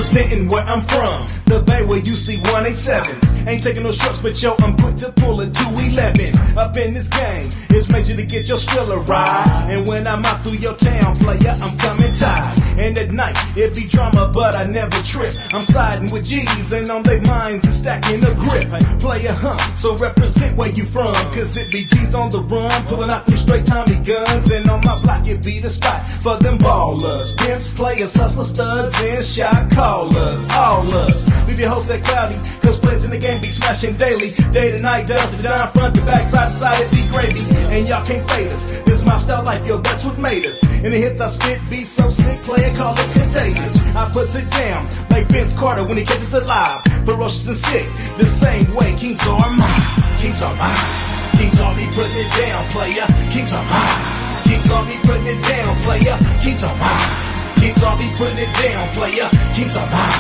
representing where I'm from. The Bay where you see 187s. Ain't taking no shorts, but yo, I'm quick to pull a 211. Up in this game, it's major to get your Skrilla ride. And when I'm out through your town, player, I'm coming tight. And at night, it be drama, but I never trip. I'm siding with G's, and on their minds and stacking a grip. Player, so represent where you from. Cause it be G's on the run, pulling out them straight Tommy guns. And on my block, it be the spot for them ballers. Pimps, players, hustlers, studs, and shot callers. All us. Leave your host at cloudy, cause players in the game be smashing daily. Day to night, dust to down, front to back, side to side, it be gravy. And y'all can't fade us. This my style life, yo, that's what made us. And the hits I spit be so sick, player, call it contagious. I puts it down like Vince Carter when he catches it live. Ferocious and sick, the same way kings are mine. Kings are mine. Kings are me putting it down, player. Kings are mine. Kings are me putting it down, player. Kings are mine. Kings are me putting it down, player. Kings are mine.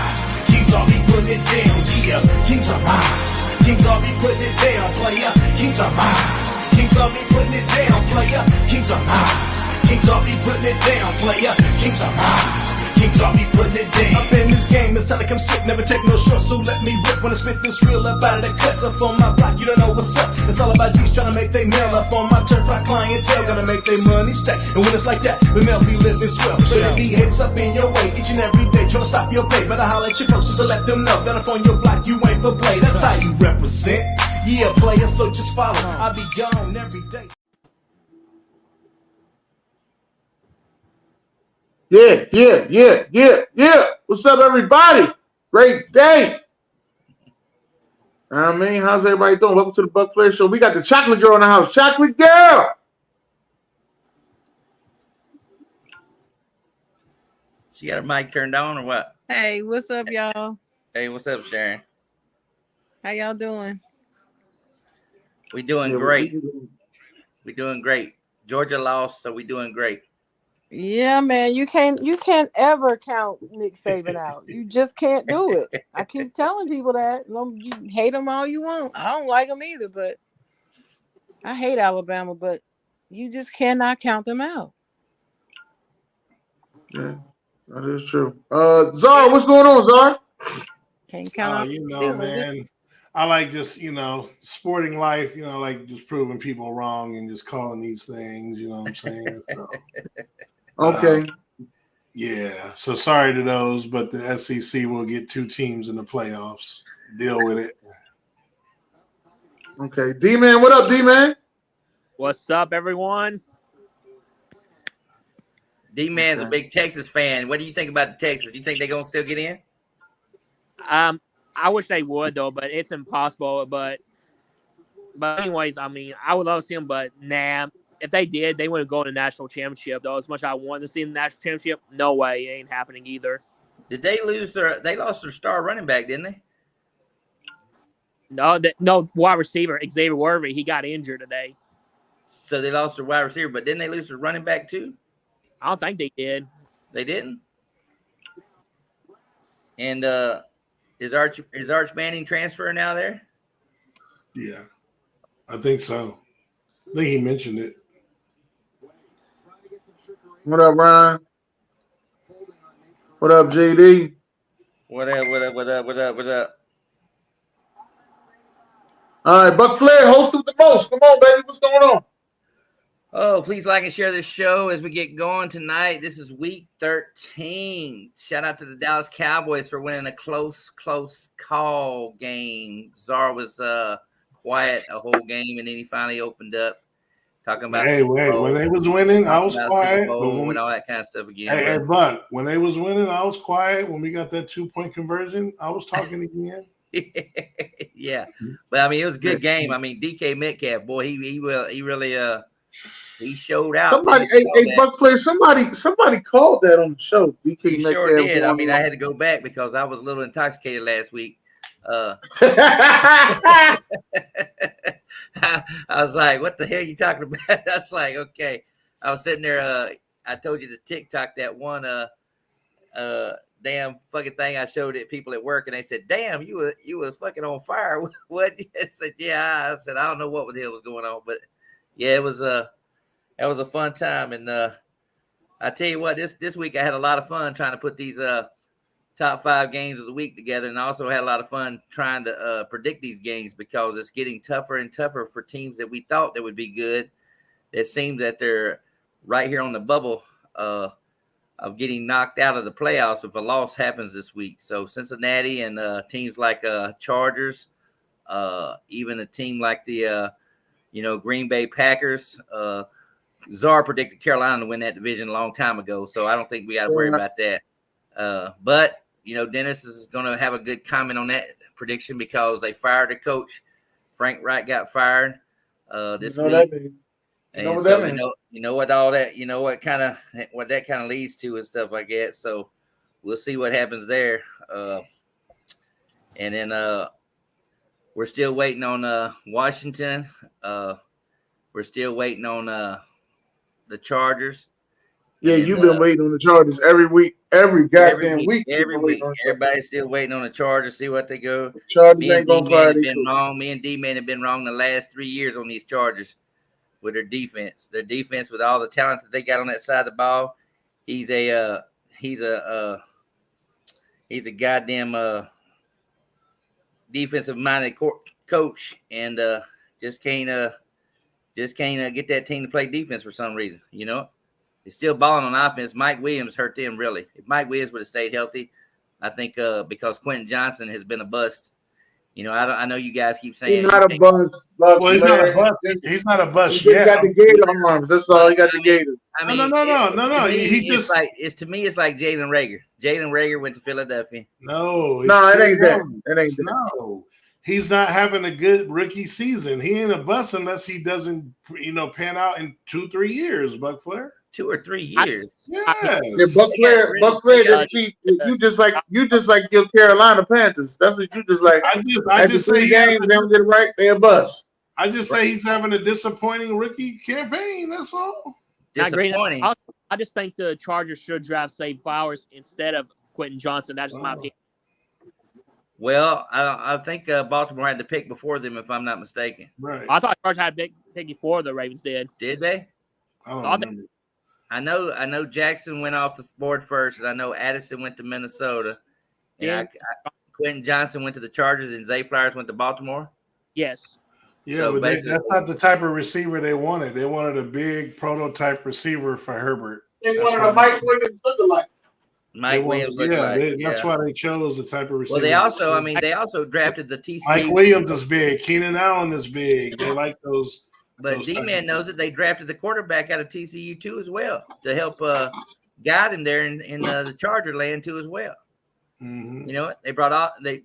Kings are me putting it down, yeah. Kings are mine. Kings are me putting it down, player. Kings are mine. Kings are me putting it down, player. Kings are mine. Kings are me putting it down, player. Kings are mine. Kings are me putting it down. Up in this game, it's time to come sick. Never take no short, so let me rip. When I spit this real up out of the cuts up on my block, you don't know what's up. It's all about G's trying to make they mail up on my turf. My clientele gotta make their money stack. And when it's like that, the mail be living swell. So they be hits up in your way each and every day, trying to stop your pay. Better holler at your folks just to let them know that up on your block you ain't for play. That's how you represent. Yeah, player, so just follow. I be gone every day. Yeah. What's up, everybody? Great day. I mean, how's everybody doing? Welcome to the Buc Flair Show. We got the chocolate girl in the house. Chocolate girl. She got her mic turned on or what? Hey, what's up, y'all? Hey, what's up, Sharon? How y'all doing? We doing great. We doing great. Georgia lost, so we doing great. Yeah, man, you can't ever count Nick Saban out. You just can't do it. I keep telling people that. You hate them all you want. I don't like them either, but I hate Alabama, but you just cannot count them out. Yeah, that is true. Zara, what's going on, Zara? Can't count out. You know, man. I like just, sporting life, like just proving people wrong and just calling these things, you know what I'm saying? So, okay. Yeah. So sorry to those, but the SEC will get 2 teams in the playoffs. Deal with it. Okay. D-Man, what up, D-Man? What's up, everyone? D-Man's a big Texas fan. What do you think about Texas? Do you think they're going to still get in? I wish they would, though, but it's impossible. But anyways, I mean, I would love to see them, but nah. If they did, they wouldn't go to the national championship, though. As much as I wanted to see the national championship, no way. It ain't happening either. Did they lose they lost their star running back, didn't they? No, wide receiver, Xavier Worthy, he got injured today. So they lost their wide receiver, but didn't they lose their running back, too? I don't think they did. They didn't? And is Arch Manning transferring now there? Yeah, I think so. I think he mentioned it. What up, Ryan? What up, JD? What up? All right, Buc Flair, host with the most. Come on, baby. What's going on? Oh, please like and share this show as we get going tonight. This is week 13. Shout out to the Dallas Cowboys for winning a close call game. Czar was quiet a whole game, and then he finally opened up talking about when they was winning, I was quiet. And all that kind of stuff again. Hey, Buck, when they was winning, I was quiet. When we got that 2-point conversion, I was talking again. Yeah, but I mean, it was a good game. I mean, DK Metcalf, boy, he really he showed out. Somebody, Buc Flair, somebody called that on the show. DK He Metcalf sure did. I mean, I had to go back because I was a little intoxicated last week. I was like, what the hell are you talking about? I was like, okay. I was sitting there. I told you to TikTok that one damn fucking thing I showed it people at work, and they said, damn, you was fucking on fire. What? I said, yeah. I said, I don't know what the hell was going on, but yeah, it was that was a fun time. And I tell you what, this week I had a lot of fun trying to put these top 5 games of the week together, and also had a lot of fun trying to predict these games because it's getting tougher and tougher for teams that we thought that would be good. It seems that they're right here on the bubble of getting knocked out of the playoffs if a loss happens this week. So Cincinnati and teams like Chargers, even a team like the Green Bay Packers. Czar predicted Carolina to win that division a long time ago, so I don't think we got to worry about that. But Dennis is going to have a good comment on that prediction because they fired a coach. Frank Wright got fired this week. That means. And so what that kind of leads to and stuff like that. So we'll see what happens there. And then we're still waiting on Washington. We're still waiting on the Chargers. Yeah, and, you've been waiting on the Chargers every week, every goddamn week. Every week. Everybody's still waiting on the Chargers, see what they go. The Chargers ain't gonna fire these people. Wrong. Me and D-Man have been wrong the last 3 years on these Chargers with their defense. Their defense with all the talent that they got on that side of the ball. He's a goddamn defensive minded coach, and just can't get that team to play defense for some reason. It's still balling on offense. Mike Williams hurt them really. If Mike Williams would have stayed healthy, I think because Quentin Johnson has been a bust. I know you guys keep saying he's not a bust. Well, he's not a bust. He's not a bust He yet. got the gator arms. That's all. He got the gators. No. It's like Jalen Reagor. Jalen Reagor went to Philadelphia. No, it ain't that. It ain't that. No, he's not having a good rookie season. He ain't a bust unless he doesn't, pan out in 2-3 years. Buc Flair. 2 or 3 years. Yeah, Buc Flair. You just like your Carolina Panthers. That's what you just like. I just say games they don't get it right. They're a bust. I just say he's having a disappointing rookie campaign. That's all. Disappointing. I just think the Chargers should draft Zay Flowers instead of Quentin Johnson. That's just my opinion. Well, I think Baltimore had the pick before them, if I'm not mistaken. Right. I thought Chargers had a pick before the Ravens did. Did they? I don't remember. I know Jackson went off the board first, and I know Addison went to Minnesota. And Quentin Johnson went to the Chargers, and Zay Flowers went to Baltimore. Yes. Yeah, So but that's not the type of receiver they wanted. They wanted a big prototype receiver for Herbert. They wanted a Mike Williams lookalike. Mike Williams looked like. That's why they chose the type of receiver. Well, they also drafted the TCU. Mike Williams is big. Keenan Allen is big. They like those. But D-Man knows that they drafted the quarterback out of TCU too as well to help guide him there in the Charger land too as well. Mm-hmm. You know what? They brought out they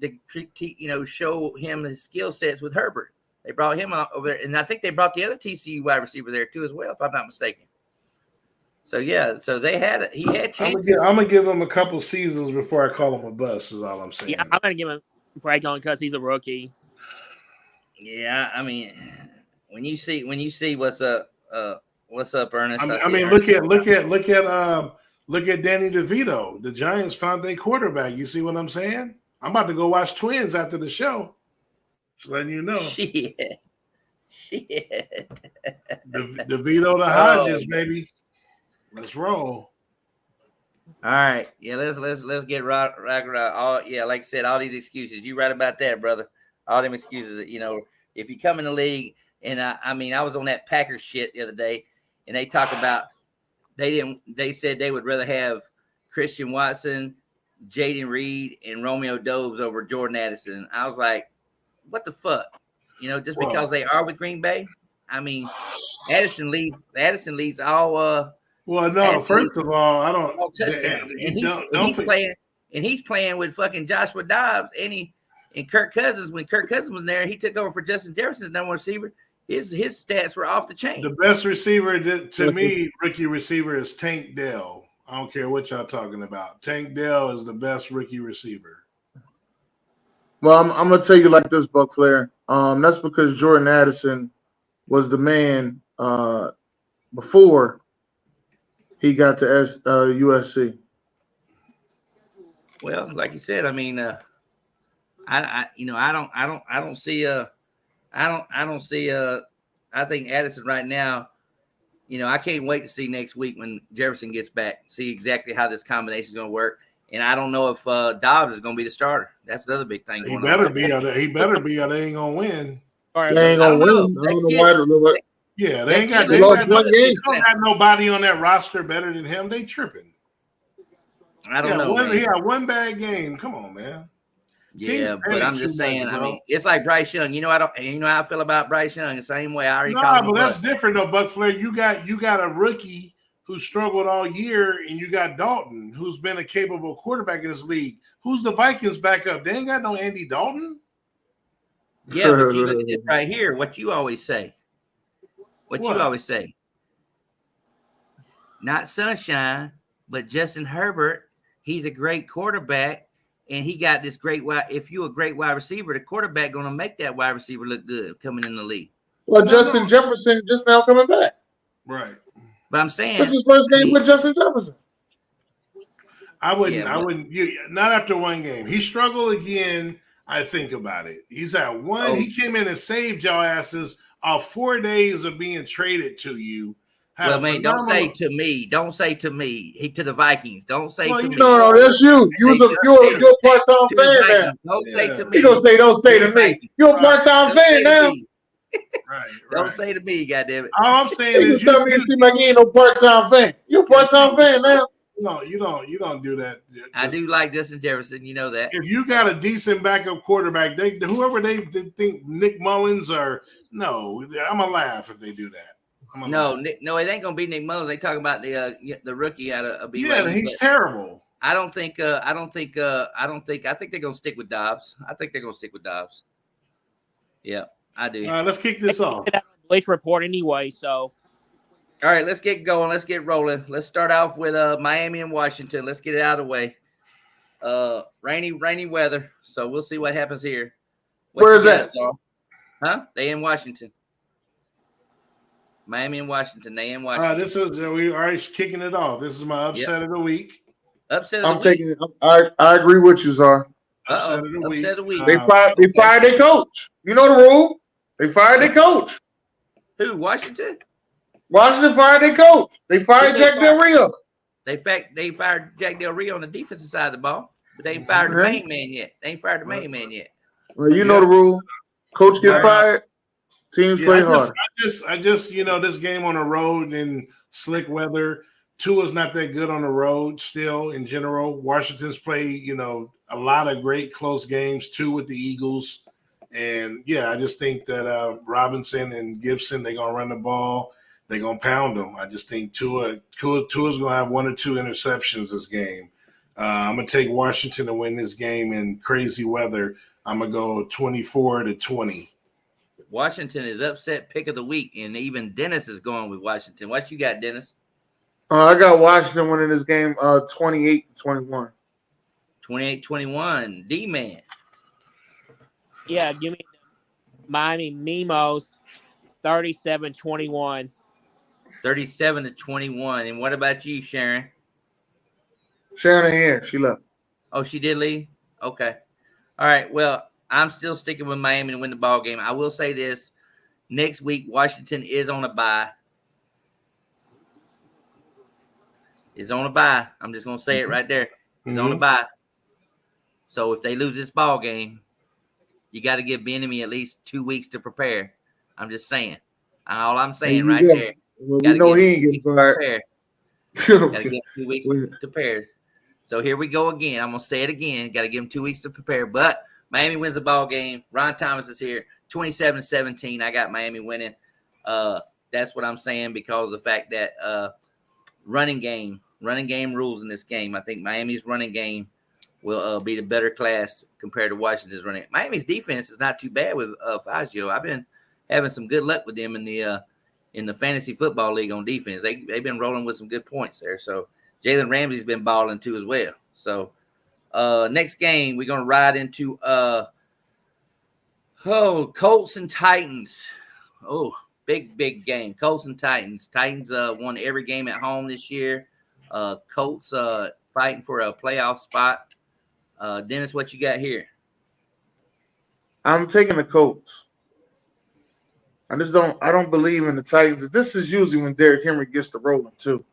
show him his skill sets with Herbert. They brought him out over there, and I think they brought the other TCU wide receiver there too as well, if I'm not mistaken. So yeah, so he had chances. I'm gonna give him a couple seasons before I call him a bust. Is all I'm saying. Yeah, I'm gonna give him a break on because he's a rookie. Yeah, I mean, when you see what's up, Ernest. Look at Danny DeVito. The Giants found their quarterback. You see what I'm saying? I'm about to go watch Twins after the show. Just letting you know. Shit. DeVito to Hodges, baby. Let's roll. All right. Yeah, let's get right. Like I said, all these excuses. You right about that, brother. All them excuses. If you come in the league, and I was on that Packers shit the other day, and they talk about they said they would rather have Christian Watson, Jaden Reed, and Romeo Doubs over Jordan Addison. I was like, what the fuck? Just because they are with Green Bay? I mean, Addison leads all well, no, first of all, I don't touchdowns. And he's playing with fucking Joshua Dobbs and Kirk Cousins. When Kirk Cousins was there, he took over for Justin Jefferson's number one receiver. His stats were off the chain. The best receiver to me, rookie receiver, is Tank Dell. I don't care what y'all talking about. Tank Dell is the best rookie receiver. Well, I'm gonna tell you like this, Buc Flair. That's because Jordan Addison was the man before he got to USC. Well, like you said, I mean, I don't see I think Addison right now, I can't wait to see next week when Jefferson gets back, see exactly how this combination is going to work. And I don't know if Dobbs is going to be the starter. That's the other big thing. He going better on. be. He better be, or they ain't gonna win. All right, They ain't I gonna don't win. know. I don't know why. Yeah, They they ain't got. kid They lost ain't one game. still got nobody on that roster better than him. They tripping. I don't know. He had one bad game. Come on, man. Yeah, Team but I'm just saying. I mean, it's like Bryce Young. You know, how I feel about Bryce Young. The same way I already called him. But that's different though. Buc Flair, you got a rookie who struggled all year, and you got Dalton, who's been a capable quarterback in this league. Who's the Vikings backup? They ain't got no Andy Dalton. Yeah, but you look at this right here. What you always say. What you always say. Not Sunshine, but Justin Herbert. He's a great quarterback, and he got this great wide. If you're a great wide receiver, the quarterback going to make that wide receiver look good coming in the league. Well, Justin Jefferson just now coming back. Right. But I'm saying this is first game with Justin Jefferson. I wouldn't. Not after one game. He struggled again. I think about it. He's at one. Oh. He came in and saved y'all asses off 4 days of being traded to you. Well, man, don't say to me. Don't say to me. To the Vikings. Don't say to me. No, that's you. You're a part-time fan now. Don't say to me. You don't say to me. You're a part-time fan now. Right. Don't say to me, goddammit. All I'm saying is you seem like you ain't no part-time fan. You're a part-time fan now. No, you don't do that. I do like Justin Jefferson. You know that. If you got a decent backup quarterback, whoever they think Nick Mullins or no, I'm gonna laugh if they do that. No, it ain't gonna be Nick Mullins. They talking about the rookie out of BYU. Yeah, he's terrible. I think they're gonna stick with Dobbs. I think they're gonna stick with Dobbs. Yeah, I do. All right, let's kick this off. Bleach report anyway, so. All right, let's get going. Let's get rolling. Let's start off with Miami and Washington. Let's get it out of the way. Rainy weather. So we'll see what happens here. Where is that? Huh? They in Washington. Miami and Washington. They in Washington. We already kicking it off. This is my upset of the week. Upset of the week. I agree with you, Czar. Upset of the week. They fired their coach. You know the rule. They fired their coach. Who? Washington? Washington fired their coach. They fired Jack Del Rio. They fired Jack Del Rio on the defensive side of the ball, but they ain't fired the main man yet. They ain't fired the main man yet. Well, you know the rule. Coach gets fired. Teams play harder. I just this game on the road in slick weather. Tua's not that good on the road still in general. Washington's played a lot of great close games too with the Eagles, and I just think that Robinson and Gibson, they're gonna run the ball. They're going to pound them. I just think Tua's going to have 1 or 2 interceptions this game. I'm going to take Washington to win this game in crazy weather. I'm going to go 24-20. Washington is upset pick of the week, and even Dennis is going with Washington. What you got, Dennis? I got Washington winning this game 28-21. 28-21. D-Man. Yeah, give me Miami Mimos 37-21. 37-21. And what about you, Sharon? Sharon ain't here. She left. Oh, she did leave? Okay. All right. Well, I'm still sticking with Miami to win the ball game. I will say this. Next week, Washington is on a bye. It's on a bye. I'm just going to say it right there. It's on a bye. So if they lose this ball game, you got to give Bieniemy at least 2 weeks to prepare. I'm just saying. All I'm saying right there. Well, we know he ain't getting fired. Got to give him 2 weeks to prepare. So here we go again. I'm going to say it again. Got to give him 2 weeks to prepare. But Miami wins the ball game. Ron Thomas is here. 27-17. I got Miami winning. That's what I'm saying because of the fact that running game rules in this game. I think Miami's running game will be the better class compared to Washington's running. Miami's defense is not too bad with Fazio. I've been having some good luck with them in the fantasy football league on defense. They've been rolling with some good points there. So Jalen Ramsey's been balling too as well. So next game we're gonna ride into Colts and Titans. Oh, big game. Colts and Titans. Titans won every game at home this year. Colts fighting for a playoff spot. Dennis, what you got here? I'm taking the Colts. I don't believe in the Titans. This is usually when Derrick Henry gets to rolling too.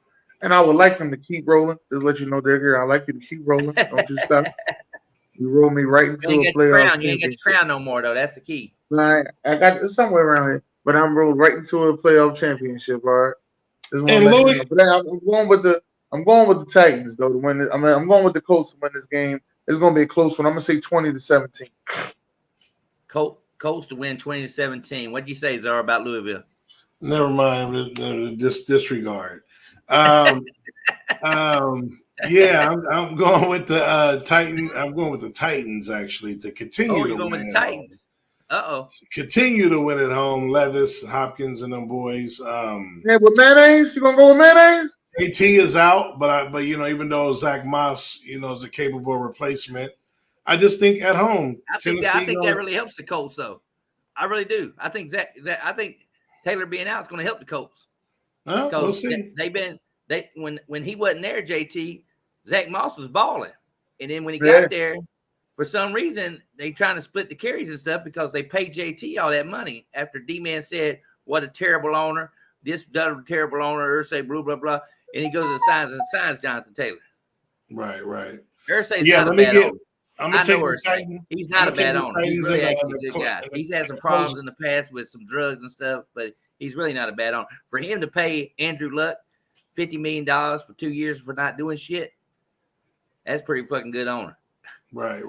And I would like them to keep rolling. Just let you know they're here. I like you to keep rolling. Don't you stop. You roll me right You into ain't a got your playoff crown. You ain't got your championship. crown no more though. That's the key. I got it somewhere around here, but I'm rolled right into a playoff championship. All right, just want And to let you Louis, know. But I'm going with the Titans though to win this. I'm going with the Colts to win this game. It's going to be a close one. I'm going to say 20-17. Colts to win 20-17. What'd you say, Zara, about Louisville? never mind. Disregard. Yeah, I'm going with the Titans. I'm going with the Titans actually to continue Oh, to you're going with win the at home. Titans. Uh-oh. Continue to win at home. Levis, Hopkins, and them boys. Yeah, with mayonnaise, you gonna go with mayonnaise? AT is out, but even though Zach Moss, is a capable replacement, I just think at home, I think that really helps the Colts, though. I really do. I think I think Taylor being out is going to help the Colts. We'll see. When he wasn't there, JT, Zach Moss was balling, and then when he Yeah. got there, for some reason they trying to split the carries and stuff because they paid JT all that money after D-Man said what a terrible owner, this terrible owner, Ursay, blah blah blah, and he goes and signs Jonathan Taylor. Right. Ursay's not a bad owner. I'm I gonna know take the Ursay. Titans. He's not a bad owner. He's really actually a good guy. He's had some problems in the past with some drugs and stuff, but he's really not a bad owner. For him to pay Andrew Luck $50 million for 2 years for not doing shit, that's pretty fucking good owner. Right.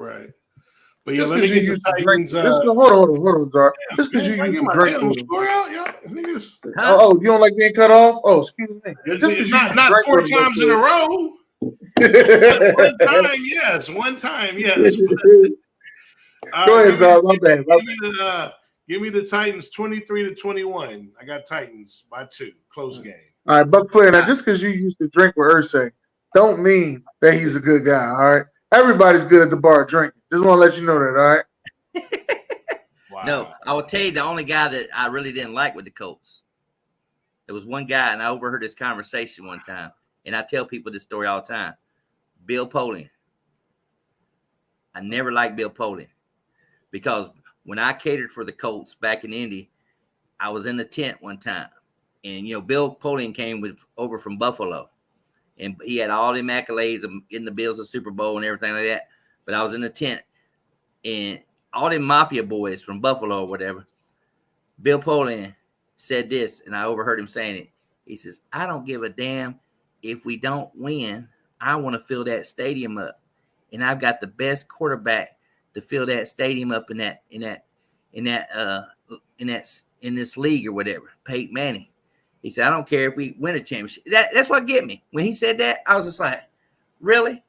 But yeah, let me get the Titans. Hold on, Zar. Just because you used to drink with them. Niggas. Huh? Oh, you don't like being cut off? Oh, excuse me. Just because you not 4 times in a row. One time, yes. Go ahead, Zar. My bad. Give me the Titans 23-21. I got Titans by 2. Close game. All right, Buc Flair. Now, just because you used to drink with Ursay, don't mean that he's a good guy. All right, everybody's good at the bar drinking. Just want to let you know that. All right. Wow. No, I will tell you the only guy that I really didn't like with the Colts. There was one guy, and I overheard this conversation one time, and I tell people this story all the time. Bill Polian. I never liked Bill Polian because when I catered for the Colts back in Indy, I was in the tent one time, and Bill Polian came over from Buffalo, and he had all the accolades of getting the Bills a Super Bowl and everything like that. But I was in the tent, and all them mafia boys from Buffalo or whatever, Bill Polian said this, and I overheard him saying it. He says, "I don't give a damn if we don't win. I want to fill that stadium up, and I've got the best quarterback to fill that stadium up in this league or whatever, Peyton Manning." He said, "I don't care if we win a championship." That's what get me. When he said that, I was just like, really?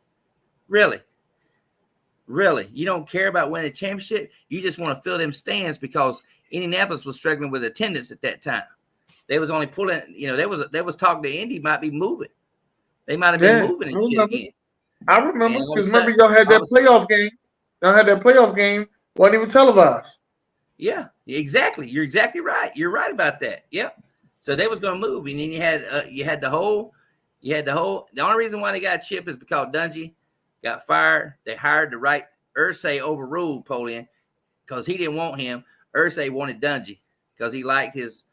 You don't care about winning a championship? You just want to fill them stands because Indianapolis was struggling with attendance at that time. They was only pulling, there was talk that Indy might be moving. They might have been moving and shit again. I remember because remember y'all had that playoff game. Y'all had that playoff game. Wasn't even televised. Yeah, exactly. You're exactly right. You're right about that. Yep. So they was going to move, and then you had the only reason why they got a chip is because Dungy got fired. They hired the right Ursay overruled Polian because he didn't want him. Ursay wanted Dungy because he liked his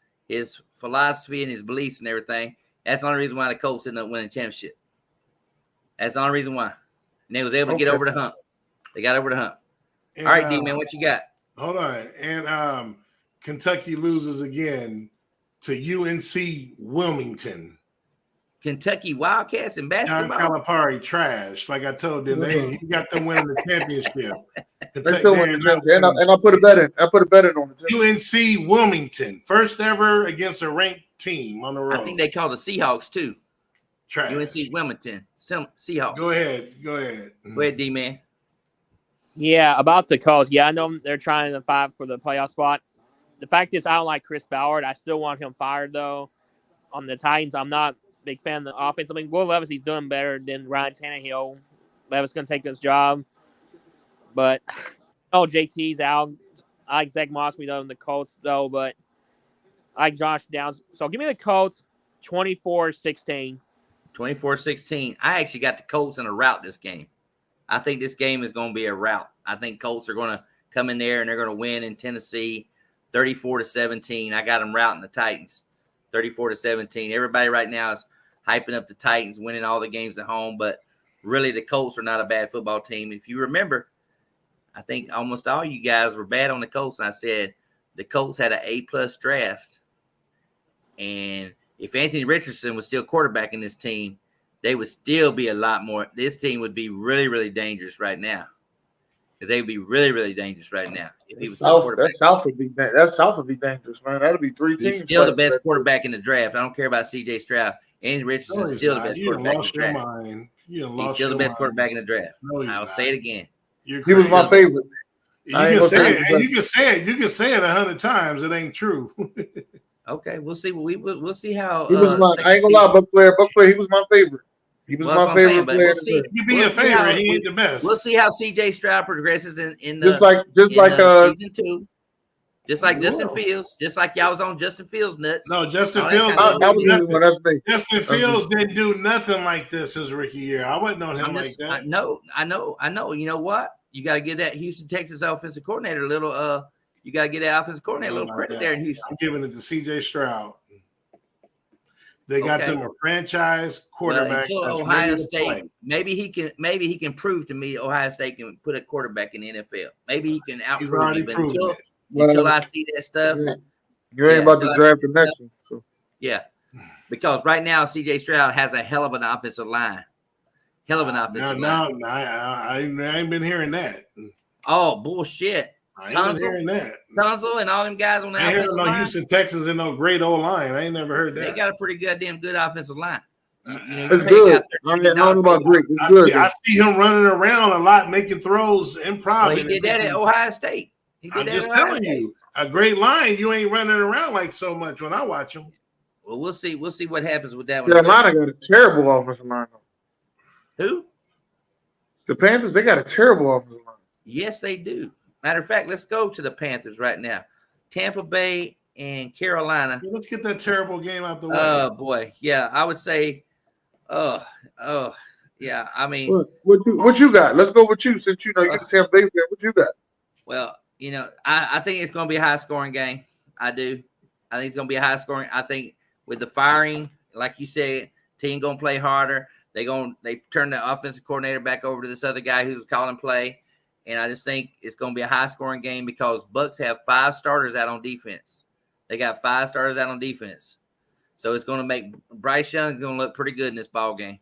philosophy and his beliefs and everything. That's the only reason why the Colts ended up winning the championship. That's the only reason why. And they was able to get over the hump. They got over the hump. And, all right, D-Man, what you got? Hold on. And Kentucky loses again to UNC Wilmington. Kentucky Wildcats in basketball. John Calipari trash. Like I told them, he got them winning the championship. And I put a bet in. I put a bet in on it. UNC Wilmington, first ever against a ranked team on the road. I think they call the Seahawks too. Trash. UNC Wilmington, Seahawks. Go ahead, D-Man. Yeah, about the Colts. Yeah, I know they're trying to fight for the playoff spot. The fact is, I don't like Chris Ballard. I still want him fired, though. On the Titans, I'm not a big fan of the offense. I mean, Will Levis, he's doing better than Ryan Tannehill. Levis going to take this job. But, JT's out. I like Zach Moss, we know in the Colts, though, but I like Josh Downs. So give me the Colts 24-16. 24-16. I actually got the Colts in a rout this game. I think this game is going to be a rout. I think Colts are going to come in there and they're going to win in Tennessee 34-17. I got them routing the Titans 34-17. Everybody right now is hyping up the Titans, winning all the games at home. But really, the Colts are not a bad football team. If you remember, I think almost all you guys were bad on the Colts. And I said the Colts had an A+ draft. And if Anthony Richardson was still quarterback in this team, they would still be a lot more. This team would be really, really dangerous right now. They would be really, really dangerous right now if he was still quarterback. That South would be dangerous, man. That'd be 3 teams. He's still the best quarterback in the draft. I don't care about C.J. Stroud. Anthony Richardson is still the best quarterback in the draft. He's still the best quarterback in the draft. I'll say it again. He was my favorite. You can say it. You can say it. You can say it 100 times. It ain't true. Okay, we'll see. We'll see how. He was I ain't gonna lie, Buc Flair. He was my favorite. He was my favorite player. You be a favorite. He ain't the best. We'll see how C.J. Stroud progresses in the season 2. Just like Justin Fields. Just like y'all was on Justin Fields nuts. No, Justin Fields. Justin Fields didn't do nothing like this his rookie year. I wasn't on him like that. I know. You know what? You got to give that Houston Texas offensive coordinator a little. You got to give that offensive coordinator a little credit there in Houston. I'm giving it to C.J. Stroud. They got them a franchise quarterback. Until Ohio State, maybe he can prove to me Ohio State can put a quarterback in the NFL. Maybe he can outprove me. But until I see that stuff, you ain't about to draft the next one. So. Yeah, because right now C.J. Stroud has a hell of an offensive line. Line. No, I ain't been hearing that. Oh, bullshit. I ain't been hearing that. Tunzel and all them guys on the offensive line. Houston Texans and no great old line. I ain't never heard that. They got a pretty goddamn good offensive line. It's good. I don't know about great. It's good. I see him running around a lot, making throws in Providence. Well, he did that at Ohio State. I'm just telling you, a great line. You ain't running around like so much when I watch him. Well, we'll see. We'll see what happens with that one. Carolina got a terrible offensive line. Who? The Panthers. They got a terrible offensive line. Yes, they do. Matter of fact, let's go to the Panthers right now. Tampa Bay and Carolina. Let's get that terrible game out the way. Oh boy, yeah, I would say, yeah. I mean, what you got? Let's go with you since you know you're the Tampa Bay fan. What you got? Well, I think it's going to be a high scoring game. I do. I think it's going to be a high scoring. I think with the firing, like you said, team going to play harder. They turn the offensive coordinator back over to this other guy who's calling play. And I just think it's going to be a high-scoring game because Bucs have 5 starters out on defense. They got 5 starters out on defense. So it's going to make Bryce Young going to look pretty good in this ball game.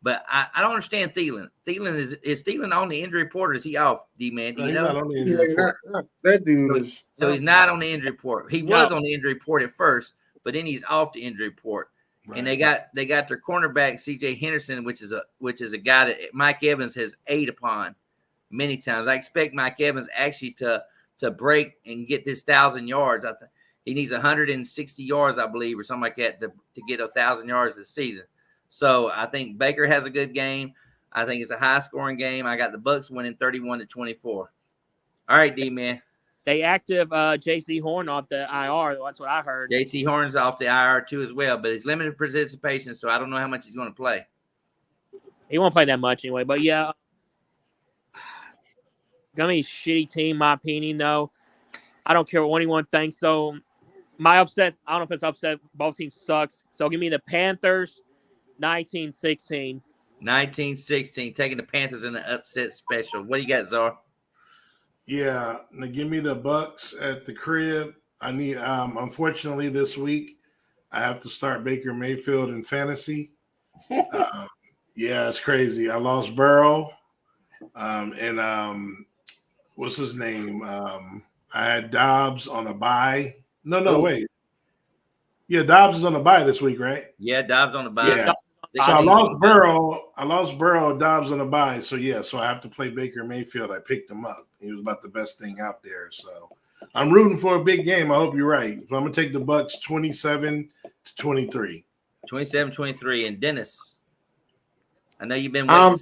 But I don't understand Thielen. Is Thielen on the injury report or is he off, D-Man? Do you know? Not on the injury report. That dude is. So he's not on the injury report. He was on the injury report at first, but then he's off the injury report. Right. And they got their cornerback, C.J. Henderson, which is a guy that Mike Evans has ate upon many times. I expect Mike Evans actually to break and get this 1,000 yards. He needs 160 yards, I believe, or something like that to get 1,000 yards this season. So I think Baker has a good game. I think it's a high-scoring game. I got the Bucs winning 31-24. All right, D-Man. They active J.C. Horn off the IR. That's what I heard. J.C. Horn's off the IR too as well, but he's limited participation, so I don't know how much he's going to play. He won't play that much anyway, but yeah. Gonna be a shitty team, my opinion, though. I don't care what anyone thinks, though. My upset, I don't know if it's upset. Both teams sucks. So give me the Panthers, 19-16. 19-16, taking the Panthers in the upset special. What do you got, Czar? Yeah, now give me the Bucs at the crib. I need, unfortunately, this week I have to start Baker Mayfield in fantasy. Yeah, it's crazy. I lost Burrow, and what's his name? I had Dobbs on a bye. No, wait. Yeah, Dobbs is on a bye this week, right? Yeah, Dobbs on a bye. Yeah. So I lost Burrow, Dobbs on a bye. So I have to play Baker Mayfield. I picked him up. He was about the best thing out there. So I'm rooting for a big game. I hope you're right. So I'm gonna take the Bucs 27-23. 27-23. And Dennis, I know you've been waiting I'm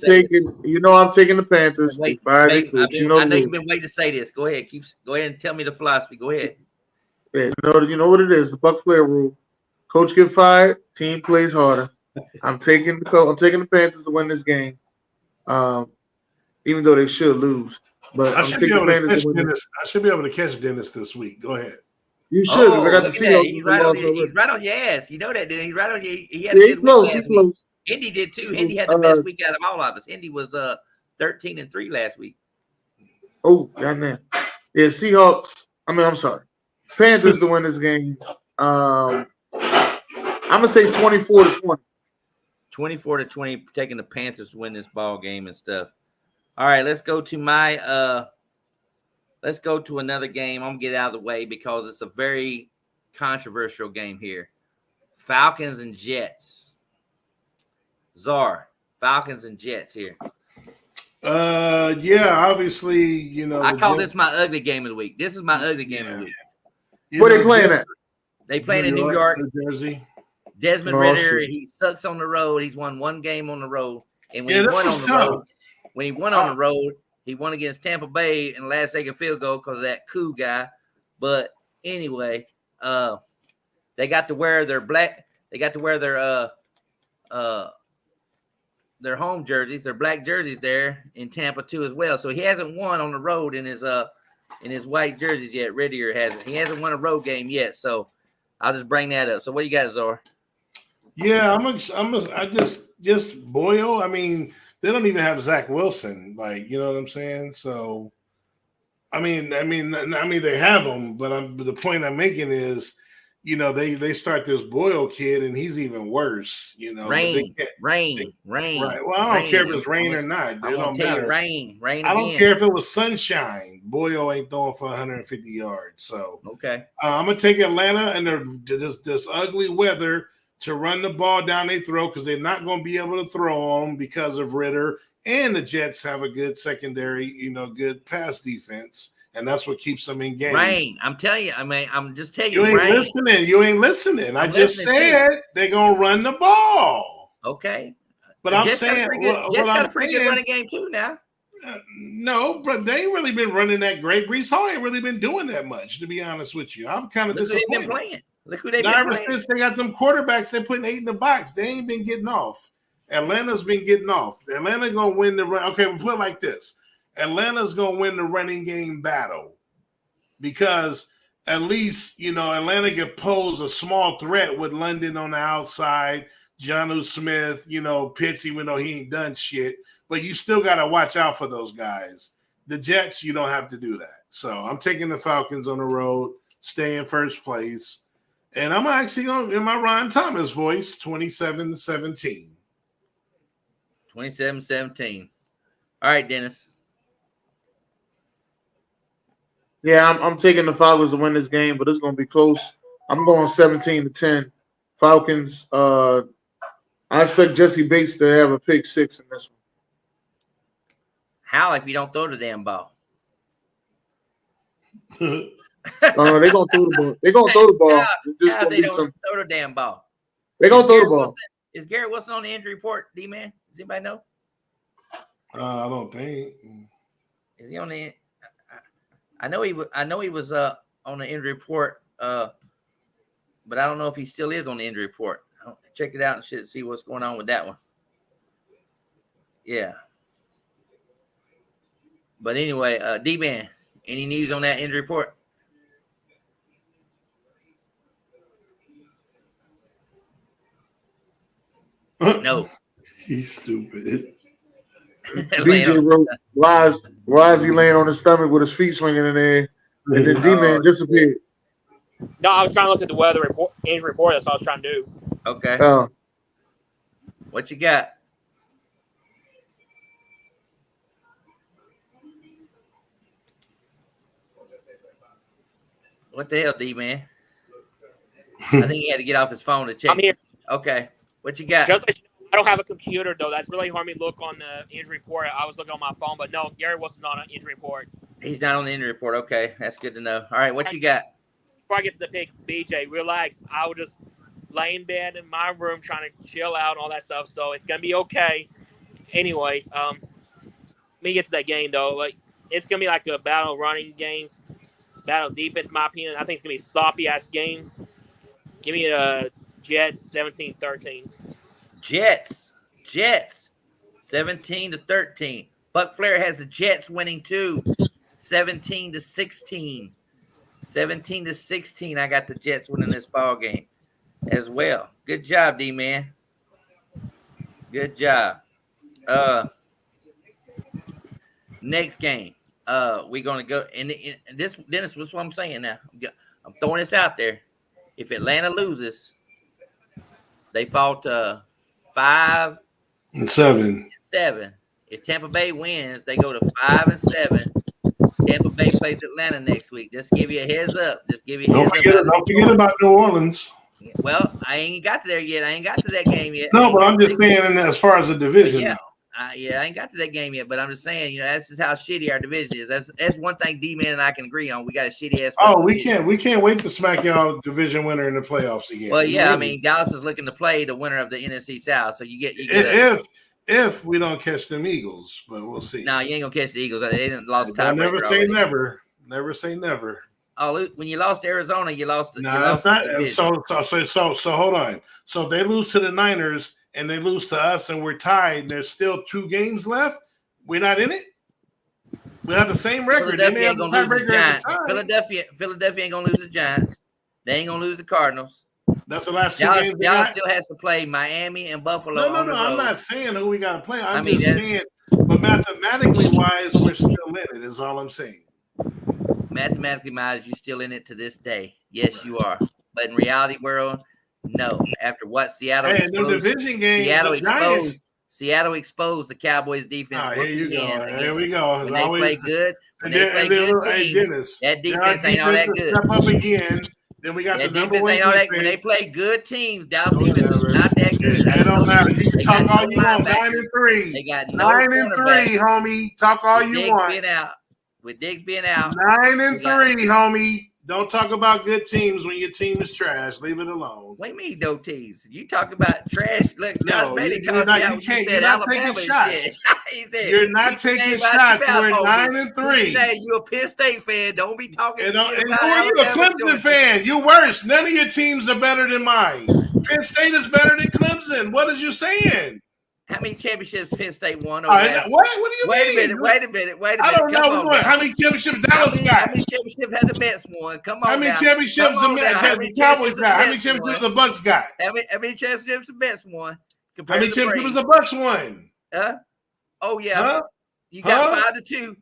taking the Panthers. I know you've been waiting to say this. Go ahead. Go ahead and tell me the philosophy. Go ahead. Yeah, you know what it is. The Buc Flair rule. Coach get fired, team plays harder. I'm taking the Panthers to win this game. Even though they should lose. But I should be able to catch Dennis this week. Go ahead. You should, because I got the Look at that. Seahawks in the loss already. He's right on your ass. You know that, didn't he? He's right on you. He had Yeah, a he good week close. He last week. close. Indy did too. Indy had the best week out of all of us. Indy was 13-3 last week. Oh, goddamn. Yeah, Seahawks. I'm sorry. Panthers to win this game. I'm gonna say 24-20. 24-20, taking the Panthers to win this ball game and stuff. All right, let's go to another game. I'm gonna get out of the way because it's a very controversial game here. Falcons and Jets. Czar, Falcons and Jets here. Yeah, obviously, you know. I call this my ugly game of the week. This is my ugly game of the week. Where they playing at? They playing in New York. New Jersey. Desmond Ridder, he sucks on the road. He's won one game on the road. And when he won on the road, he won against Tampa Bay in the last second field goal because of that coup guy. But anyway, they got to wear their their home jerseys, their black jerseys there in Tampa too as well. So he hasn't won on the road in his white jerseys yet. Riddier hasn't. He hasn't won a road game yet. So I'll just bring that up. So what do you got, Zor? Yeah, I just Boyle. I mean, they don't even have Zach Wilson. Like, you know what I'm saying? So, I mean, they have him, but the point I'm making is, you know, they start this Boyle kid, and he's even worse. You know, rain. Right. Well, I don't care if it's rain or not. It don't matter. Rain. I don't care if it was sunshine. Boyle ain't throwing for 150 yards. So okay, I'm gonna take Atlanta and this ugly weather to run the ball down their throat because they're not going to be able to throw on because of Ridder, and the Jets have a good secondary, you know, good pass defense, and that's what keeps them in games. Rain, I'm telling you. I mean, I'm just telling you. You ain't listening. I just said they're going to run the ball. Okay, but I'm saying, Jets got a pretty good running game too now. No, but they ain't really been running that great. Brees Hall ain't really been doing that much, to be honest with you. I'm kind of disappointed. They've been playing. Look who they've been playing. Since they got them quarterbacks, they're putting 8 in the box. They ain't been getting off. Atlanta's been getting off. Atlanta gonna win the run. Okay, we'll put it like this: Atlanta's gonna win the running game battle because at least, you know, Atlanta can pose a small threat with London on the outside, Jonnu Smith, you know, Pitts, even though he ain't done shit. But you still got to watch out for those guys. The Jets, you don't have to do that. So I'm taking the Falcons on the road, stay in first place. And I'm actually going in my Ryan Thomas voice, 27-17. 27-17. All right, Dennis. Yeah, I'm taking the Falcons to win this game, but it's going to be close. I'm going 17-10. Falcons. I expect Jesse Bates to have a pick 6 in this one. How if you don't throw the damn ball? They're gonna throw the ball. They're gonna throw the ball. How they don't throw the damn ball? They're gonna throw the ball. Is Garrett Wilson on the injury report, D-Man? Does anybody know? I don't think. Is he on the? I know he was on the injury report. But I don't know if he still is on the injury report. I'll check it out and shit. See what's going on with that one. Yeah. But anyway, D-Man, any news on that injury report? No. He's stupid. DJ wrote, why is he laying on his stomach with his feet swinging in the air? And then D-Man disappeared. No, I was trying to look at the weather report, injury report. That's all I was trying to do. Okay. What you got? What the hell, D-Man? I think he had to get off his phone to check. I'm here. Okay. What you got? Just I don't have a computer, though. That's really hard for me to look on the injury report. I was looking on my phone, but no, Gary Wilson's not on an injury report. He's not on the injury report. Okay. That's good to know. All right. What you got? Before I get to the pick, BJ, relax. I was just lay in bed in my room trying to chill out and all that stuff, so it's going to be okay. Anyways, let me get to that game, though. Like, it's going to be like a battle of running games, battle of defense, in my opinion. I think it's going to be a sloppy-ass game. Give me a Jets 17-13. Jets 17-13. Buc Flair has the Jets winning too, 17-16. 17-16. I got the Jets winning this ball game as well. Good job, D-Man. Good job. Next game. We're gonna go and this Dennis, what's what I'm saying now. I'm throwing this out there. If Atlanta loses, they fall to 5-7. If Tampa Bay wins, they go to 5-7. Tampa Bay plays Atlanta next week. Just give you a heads up. Don't forget about New Orleans. Well, I ain't got to there yet. I ain't got to that game yet. No, but I'm just saying as far as the division. Yeah. I ain't got to that game yet, but I'm just saying, that's just how shitty our division is. That's one thing D-Man and I can agree on. We got a shitty ass. Oh, we can't wait to smack y'all division winner in the playoffs again. Well, yeah, I mean, Dallas is looking to play the winner of the NFC South, so you get if we don't catch them Eagles, but we'll see. No, you ain't gonna catch the Eagles. They didn't lost. Never say never. Never say never. Oh, when you lost to Arizona, you lost. No, that's not. So hold on. So if they lose to the Niners and they lose to us and we're tied, and there's still 2 games left, we're not in it. We have the same record. Philadelphia ain't gonna lose the Giants. Philadelphia ain't gonna lose the Giants. They ain't gonna lose the Cardinals. That's the last 2 games. Dallas still has to play Miami and Buffalo. No. I'm not saying who we got to play. I'm just saying, but mathematically wise, we're still in it. Is all I'm saying. Mathematically wise, you're still in it to this day. Yes, you are. But in reality world, no. After what Seattle exposed, no division games, Seattle exposed the Cowboys defense. Here we go. When they play good, Dennis, that defense ain't all that good. Step up again. Then we got the number one defense. When they play good teams, Dallas defense is not that good. It don't matter. You can talk all you want. 9-3. They got 9-3, homie. Talk all you want. With Diggs being out, 9-3, homie. Don't talk about good teams when your team is trash. Leave it alone. What do you mean, no teams? You talk about trash. Look, no, you're not taking shots. You're not taking shots. We're 9-3. You're a Penn State fan. Don't be talking. And who are you, a Clemson fan? You're worse. None of your teams are better than mine. Penn State is better than Clemson. What is you saying? How many championships Penn State won? What do you mean? Wait a minute. I don't know. How many championships Dallas got? How many championships had the Mets won? Come on. How many championships the Cowboys got? How many championships the Bucs got? How many championships the Mets won? How many championships the Bucs won? Oh yeah. Huh? You got 5-2.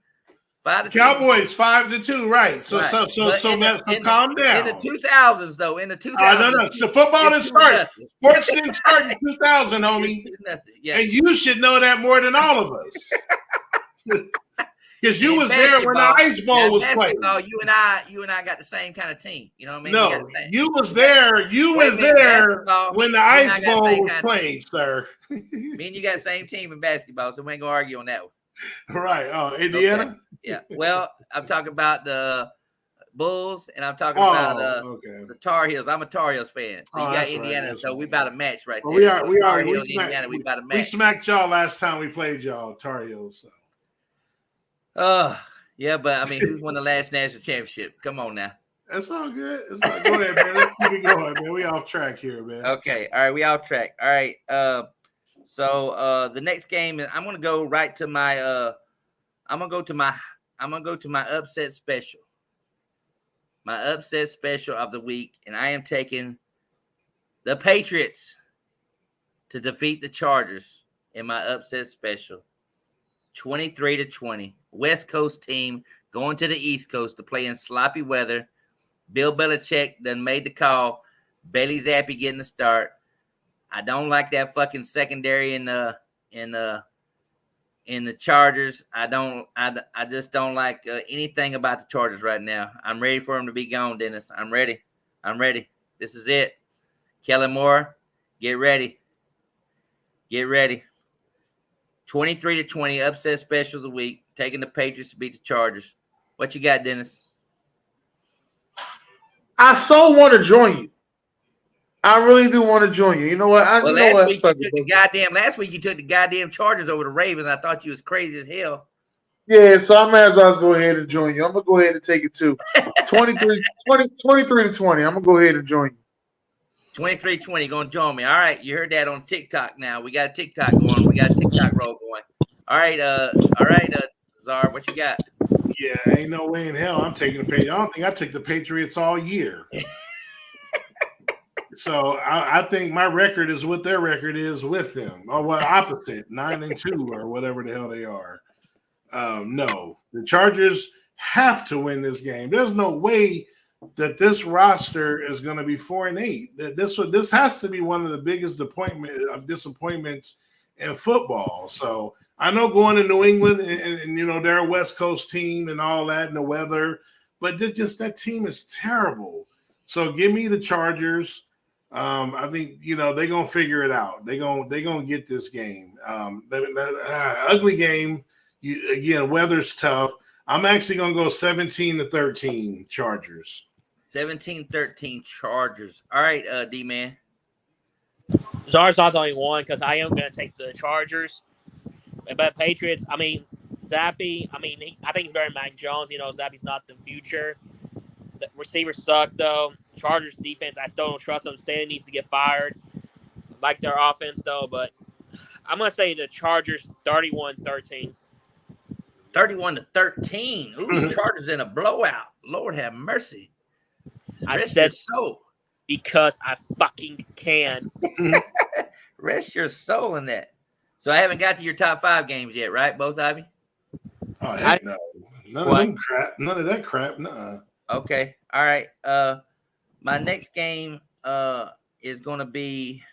5-2. Cowboys 5-2, right? So calm down. In the 2000s, though, no. So football didn't start. Sports didn't start in 2000, homie. Yeah. And you should know that more than all of us, because you was there when the Ice Bowl was played. You and I got the same kind of team. You know what I mean? No, you was there. You were there when the Ice Bowl was played, sir. Me and you got the same team in basketball, so we ain't gonna argue on that one. Right. Oh, Indiana? Okay. Yeah. Well, I'm talking about the Bulls, and I'm talking about the Tar Heels. I'm a Tar Heels fan. So you got Indiana, right. So we about a match right there. We about a match. We smacked y'all last time we played y'all, Tar Heels. So. Yeah, but I mean, who's won the last national championship? Come on now. That's all good. Go ahead, man. Let's keep it going, man. We off track here, man. Okay. All right. We off track. All right. So the next game is I'm gonna go right to my I'm gonna go to my upset special. My upset special of the week, and I am taking the Patriots to defeat the Chargers in my upset special. 23-20. West Coast team going to the East Coast to play in sloppy weather. Bill Belichick done made the call. Bailey Zappi getting the start. I don't like that fucking secondary in the Chargers. I just don't like anything about the Chargers right now. I'm ready for them to be gone, Dennis. I'm ready. This is it. Kellen Moore, get ready. 23-20, upset special of the week. Taking the Patriots to beat the Chargers. What you got, Dennis? I so want to join you. I really do want to join you. You know what? Last week you took the goddamn Chargers over the Ravens. I thought you was crazy as hell. Yeah, so I might as well go ahead and join you. I'm gonna go ahead and take it too. 23-20. I'm gonna go ahead and join you. 23-20, gonna join me. All right, you heard that on TikTok now. We got a TikTok going. We got a TikTok roll going. All right, Czar, what you got? Yeah, ain't no way in hell I'm taking the Patriots. I don't think I took the Patriots all year. So I think my record is what their record is with them, or what opposite, 9-2 or whatever the hell they are. No, the Chargers have to win this game. There's no way that this roster is going to be 4-8. That this has to be one of the biggest disappointments in football. So I know going to New England and you know they're a West Coast team and all that and the weather, but that team is terrible. So give me the Chargers. I think they're gonna figure it out. They're gonna get this game. Ugly game. Again, weather's tough. I'm actually gonna go 17-13 Chargers. 17-13 Chargers. All right, D-Man. Czar's not only one because I am going to take the Chargers. But Patriots, I mean, Zappy, I think he's better than Mac Jones. Zappy's not the future. The receivers suck, though. Chargers defense, I still don't trust them. Stan needs to get fired. Like their offense, though. But I'm going to say the Chargers 31-13. 31-13. Ooh, Chargers in a blowout. Lord have mercy. I Rest said your soul. Because I fucking can. Rest your soul in that. So I haven't got to your top 5 games yet, right? Both of you? Oh, heck no. None of that crap. Nuh-uh. Okay. All right. My next game is going to be,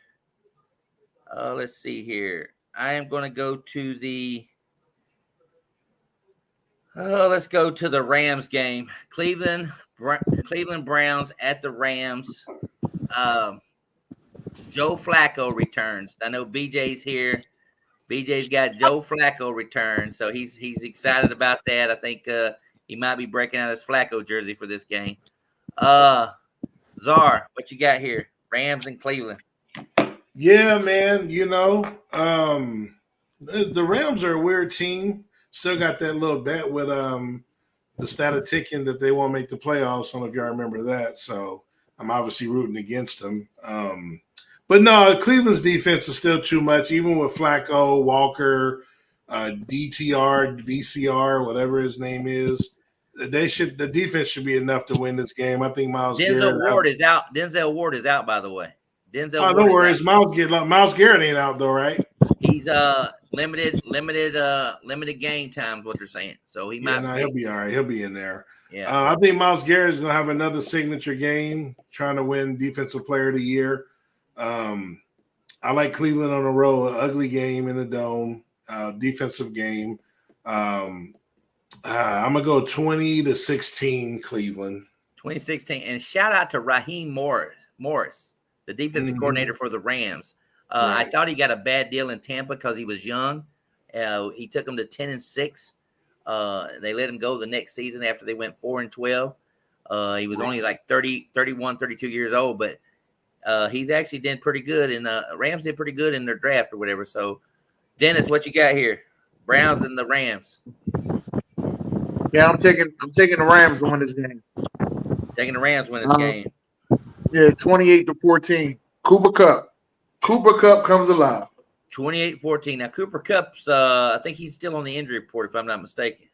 let's see here. I am going to go to the, let's go to the Rams game. Cleveland Browns at the Rams. Joe Flacco returns. I know BJ's here. BJ's got Joe Flacco return, so he's excited about that. I think he might be breaking out his Flacco jersey for this game. Czar, what you got here? Rams and Cleveland. Yeah, man. The Rams are a weird team. Still got that little bet with the statistic that they won't make the playoffs. I don't know if y'all remember that. So I'm obviously rooting against them. But no, Cleveland's defense is still too much, even with Flacco, Walker, DTR, VCR, whatever his name is. The defense should be enough to win this game. I think Denzel Ward is out. Denzel Ward is out, by the way. No worries. Myles Garrett ain't out though, right? He's limited game time, what they're saying. So he might. He'll be all right. He'll be in there. Yeah. I think Myles Garrett is going to have another signature game, trying to win Defensive Player of the Year. I like Cleveland on the road. Ugly game in the dome. Defensive game. I'm gonna go 20-16 Cleveland. 2016, and shout out to Raheem Morris, the defensive coordinator for the Rams. Right. I thought he got a bad deal in Tampa because he was young. He took them to 10-6. They let him go the next season after they went 4-12. He was only like 31, 32 years old, but he's actually done pretty good. And Rams did pretty good in their draft or whatever. So, Dennis, what you got here? Browns and the Rams. Yeah, I'm taking the Rams to win this game. Taking the Rams win this game. Yeah, 28-14. Cooper Kupp comes alive. 28-14. Now, Cooper Kupp's, I think he's still on the injury report, if I'm not mistaken.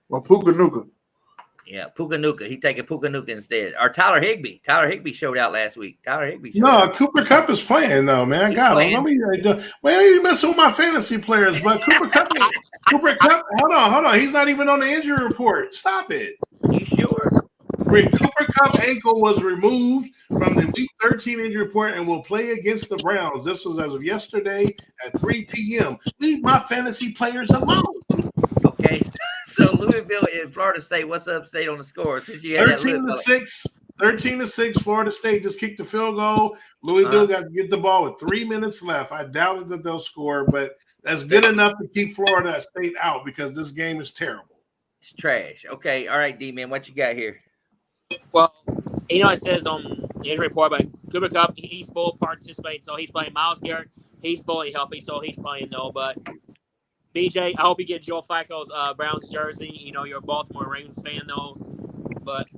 Well, Puka Nuka. Yeah, Puka Nuka. He taking Puka Nuka instead. Or Tyler Higbee. Tyler Higbee showed out last week. Cooper Kupp is playing though, man. I got him. You messing with my fantasy players, but Cooper Kupp. Hold on. He's not even on the injury report. Stop it. You sure? Cooper Kupp ankle was removed from the Week 13 injury report and will play against the Browns. This was as of yesterday at 3 p.m. Leave my fantasy players alone. Okay, so Louisville and Florida State. What's up, State on the score? 13-6. 13-6. Florida State just kicked the field goal. Louisville got to get the ball with 3 minutes left. I doubted that they'll score, but that's good enough to keep Florida State out because this game is terrible. It's trash. Okay, all right, D-Man, what you got here? Well, it says on the injury report, but Cooper Kupp, he's full participating, so he's playing. Myles Garrett, he's fully healthy, so he's playing though. But BJ, I hope you get Joe Flacco's Browns jersey. You're a Baltimore Ravens fan though. But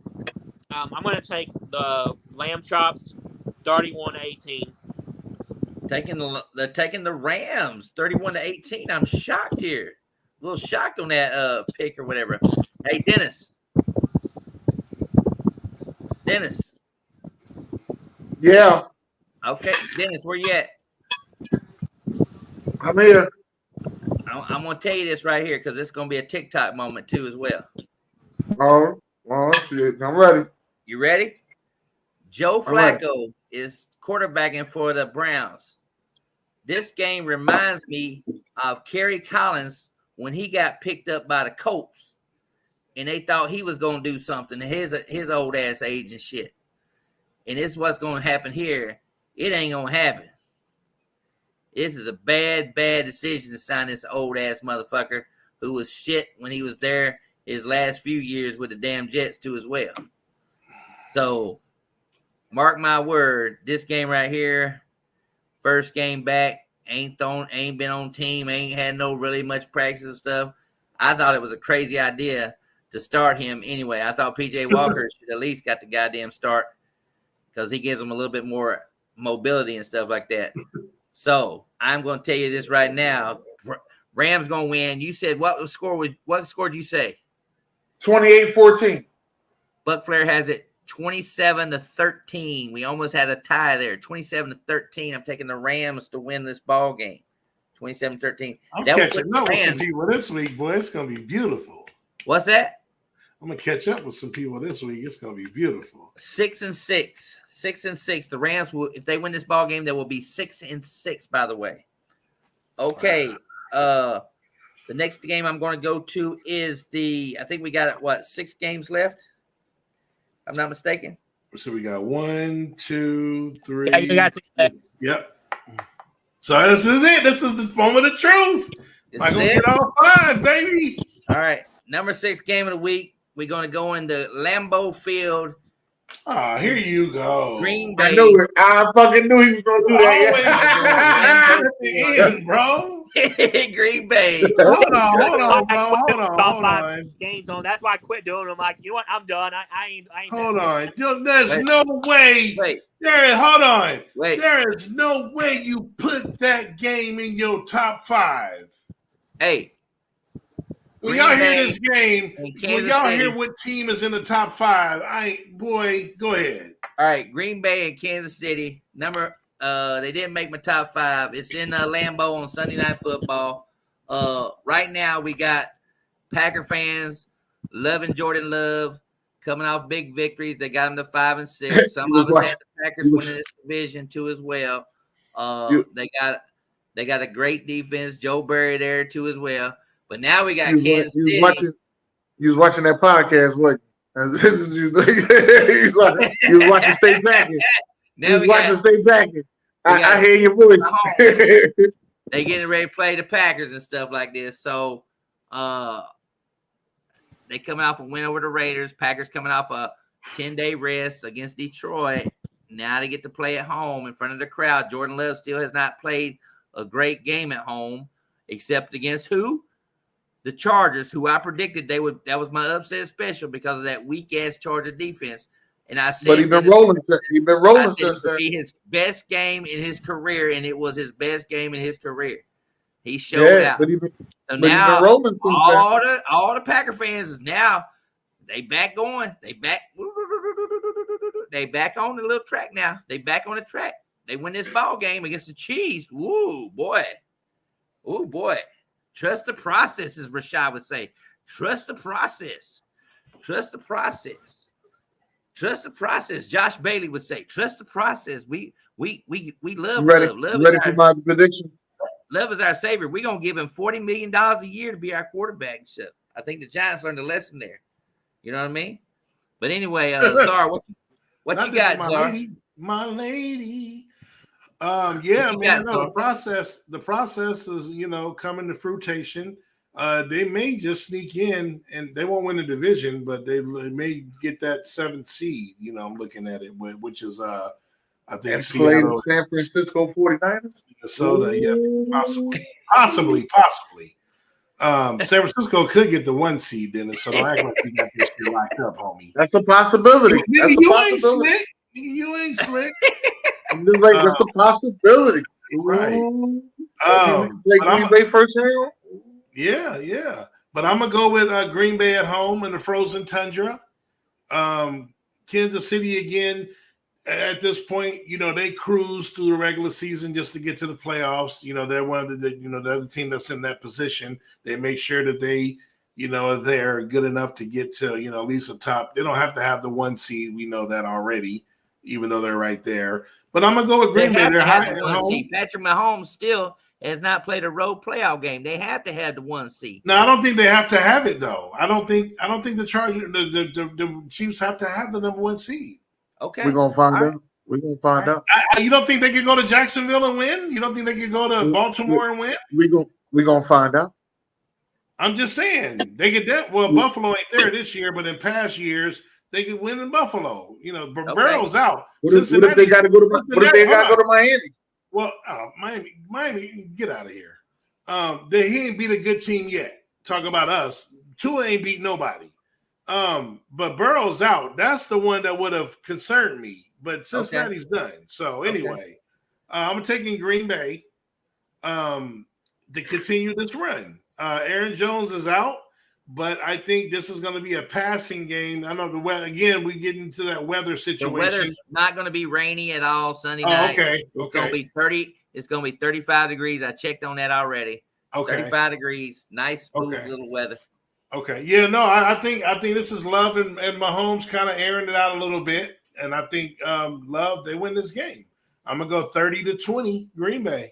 I'm going to take the Lamb Chops 31-18. Taking the Rams 31-18. I'm shocked here. little shocked on that pick or whatever. Hey, Dennis. Yeah, Okay, Dennis, where you at? I'm here. I'm gonna tell you this right here because it's gonna be a TikTok moment too as well. Oh shit! I'm ready. You ready? Joe I'm ready. Flacco is quarterbacking for the Browns. This game reminds me of Kerry Collins when he got picked up by the Colts, and they thought he was gonna do something at his old ass age and shit. And this is what's gonna happen here. It ain't gonna happen. This is a bad decision to sign this old ass motherfucker who was shit when he was there his last few years with the damn Jets too as well. So mark my word, this game right here, first game back, ain't been on team, ain't had no really much practice and stuff. I thought it was a crazy idea to start him anyway. I thought PJ Walker should at least got the goddamn start because he gives them a little bit more mobility and stuff like that. So I'm going to tell you this right now. Rams going to win. You said what score did you say? 28-14. Buc Flair has it 27-13. We almost had a tie there. 27-13. I'm taking the Rams to win this ball game. 27-13. I'm catching up with some people this week, boy. It's going to be beautiful. What's that? I'm going to catch up with some people this week. It's going to be beautiful. 6-6. 6-6. The Rams will, if they win this ball game, they will be 6-6, by the way. Okay. The next game I'm going to go to is I think we got, 6 games left? If I'm not mistaken. So we got 1, 2, 3. Yeah, you got 6 left. Yep. So this is it. This is the moment of truth. I'm going to get all 5, baby. All right. Number 6 game of the week. We're going to go into Lambeau Field. Oh, here you go. Green Bay. I knew it. I fucking knew he was going to do that. Bro. Green Bay. Hold on, bro. Hold on. Games on. That's why I quit doing them. Like, you know what? I'm done. I ain't. Hold on. There's no way. Wait. Hold on. Wait. There is no way you put that game in your top 5. Hey. When y'all hear this game, when y'all City. hear what team is in the top 5, go ahead. All right, Green Bay and Kansas City. They didn't make my top 5. It's in Lambeau on Sunday Night Football. Right now we got Packer fans loving Jordan Love, coming off big victories. They got them to 5-6. Some of us had the Packers winning this division too as well. They got a great defense. Joe Burry there too as well. But now we got Kansas City. You was watching that podcast, what? You was watching Stay Backing. Now we watching Stay Backing. I hear your voice. They getting ready to play the Packers and stuff like this. So they coming off a win over the Raiders. Packers coming off a 10-day rest against Detroit. Now they get to play at home in front of the crowd. Jordan Love still has not played a great game at home, except against who? The Chargers, who I predicted they would. That was my upset special because of that weak ass Charger defense. And I said, but he's been rolling. He's been rolling since then. Be his best game in his career, and it was his best game in his career. He showed out. So now all the Packer fans is now they back going. They back on the little track now. They back on the track. They win this ball game against the Chiefs. Ooh boy. Trust the process, as Rashad would say. Trust the process. Trust the process. Trust the process. Josh Bailey would say, trust the process. We love love. Love ready for my prediction? Love is our savior. We're going to give him $40 million a year to be our quarterback. So I think the Giants learned a lesson there. You know what I mean? But anyway, Zara, what you got, Zara? My lady. Yeah, man. No, the process is, coming to fruition. They may just sneak in, and they won't win the division, but they may get that 7th seed. I'm looking at it, which is I think Seattle, San Francisco 49ers, Minnesota. Yeah, possibly. San Francisco could get the 1 seed, then. So don't act like you got this shit locked up, homie. That's a possibility. You ain't slick. I'm just like, that's a possibility. Right. Green Bay first round? Yeah. But I'm gonna go with Green Bay at home in the frozen tundra. Kansas City again. At this point, they cruise through the regular season just to get to the playoffs. They're one of the other team that's in that position. They make sure that they, are there good enough to get to, at least a top. They don't have to have the 1 seed. We know that already, even though they're right there. But I'm going to go with Green Bay. They're high at home. Seed. Patrick Mahomes still has not played a road playoff game. They have to have the 1 seed. No, I don't think they have to have it, though. I don't think the Chargers, the Chiefs have to have the number 1 seed. Okay. We're going to find out. We're going to find out. You don't think they could go to Jacksonville and win? You don't think they could go to Baltimore and win? We're going to find out. I'm just saying. They could Buffalo ain't there this year, but in past years, they could win in Buffalo. Burrow's out. What if they got to go to Miami? Well, Miami, get out of here. He ain't beat a good team yet. Talk about us. Tua ain't beat nobody. But Burrow's out. That's the one that would have concerned me. But Cincinnati's done. So anyway, I'm taking Green Bay to continue this run. Aaron Jones is out, but I think this is going to be a passing game. I know the weather again. We get into that weather situation. The weather's not going to be rainy at all Sunday night. Okay. It's going to be 30. It's going to be 35 degrees. I checked on that already. Okay. 35 degrees. Nice, smooth little weather. Okay. Yeah. No. I think this is Love and Mahomes kind of airing it out a little bit. And I think Love, they win this game. I'm gonna go 30-20 Green Bay.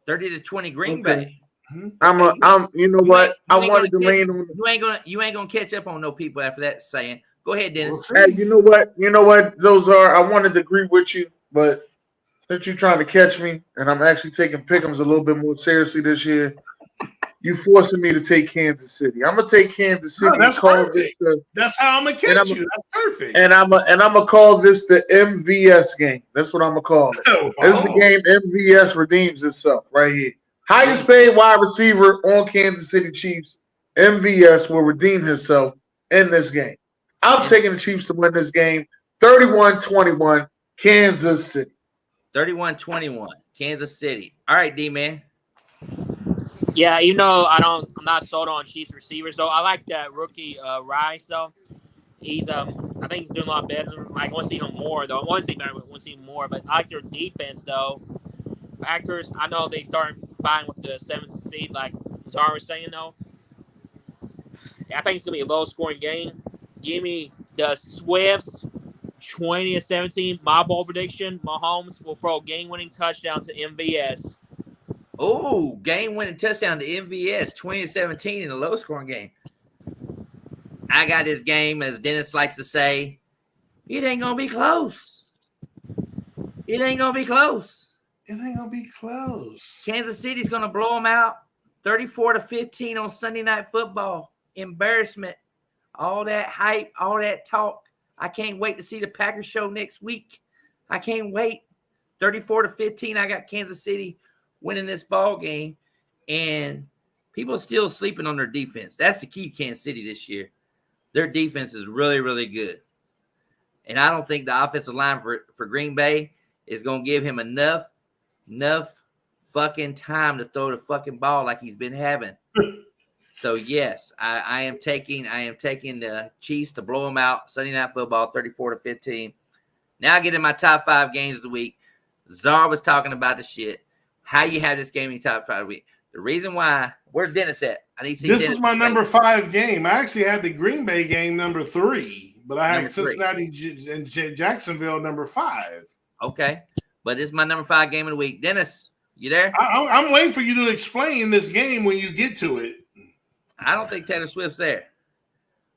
30-20 Green Bay. Mm-hmm. You know what? I wanted to lean on. You ain't gonna catch up on no people after that saying. Go ahead, Dennis. Hey, you know what? Those are. I wanted to agree with you, but since you're trying to catch me, and I'm actually taking Pick'ems a little bit more seriously this year, you forcing me to take Kansas City. I'm gonna take Kansas City. No, that's perfect. That's how I'm gonna catch you. That's perfect. And I'm gonna call this the MVS game. That's what I'm gonna call it. This is the game MVS redeems itself right here. Highest paid wide receiver on Kansas City Chiefs. MVS will redeem himself in this game. I'm taking the Chiefs to win this game. 31-21, Kansas City. 31-21, Kansas City. All right, D-Man. Yeah, I'm not sold on Chiefs receivers though. I like that rookie Rice though. He's I think he's doing a lot better. I want to see him more though. I want to see better, but I want to see more. But I like their defense though. Packers, I know they started fine with the 7th seed, like Zara was saying though. I think it's gonna be a low scoring game. Give me the Swifts 20-17. My bold prediction: Mahomes will throw a game-winning touchdown to MVS. Oh, game-winning touchdown to MVS, 20-17 in a low-scoring game. I got this game, as Dennis likes to say, it ain't going to be close. It ain't going to be close. It ain't going to be close. Kansas City's going to blow them out 34-15 on Sunday Night Football. Embarrassment. All that hype, all that talk. I can't wait to see the Packers show next week. I can't wait. 34-15, I got Kansas City winning this ball game, and people are still sleeping on their defense. That's the key to Kansas City this year. Their defense is really, really good. And I don't think the offensive line for Green Bay is going to give him enough fucking time to throw the fucking ball like he's been having. So, yes, I am taking the Chiefs to blow them out. Sunday Night Football, 34-15. Now I get in my top 5 games of the week. Czar was talking about the shit. How you have this game in your top 5 week? The reason why, where's Dennis at? I need to see this Dennis is my number 5 game. I actually had the Green Bay game number 3, but I had Cincinnati and Jacksonville number 5. Okay, but this is my number 5 game of the week. Dennis, you there? I'm waiting for you to explain this game when you get to it. I don't think Taylor Swift's there.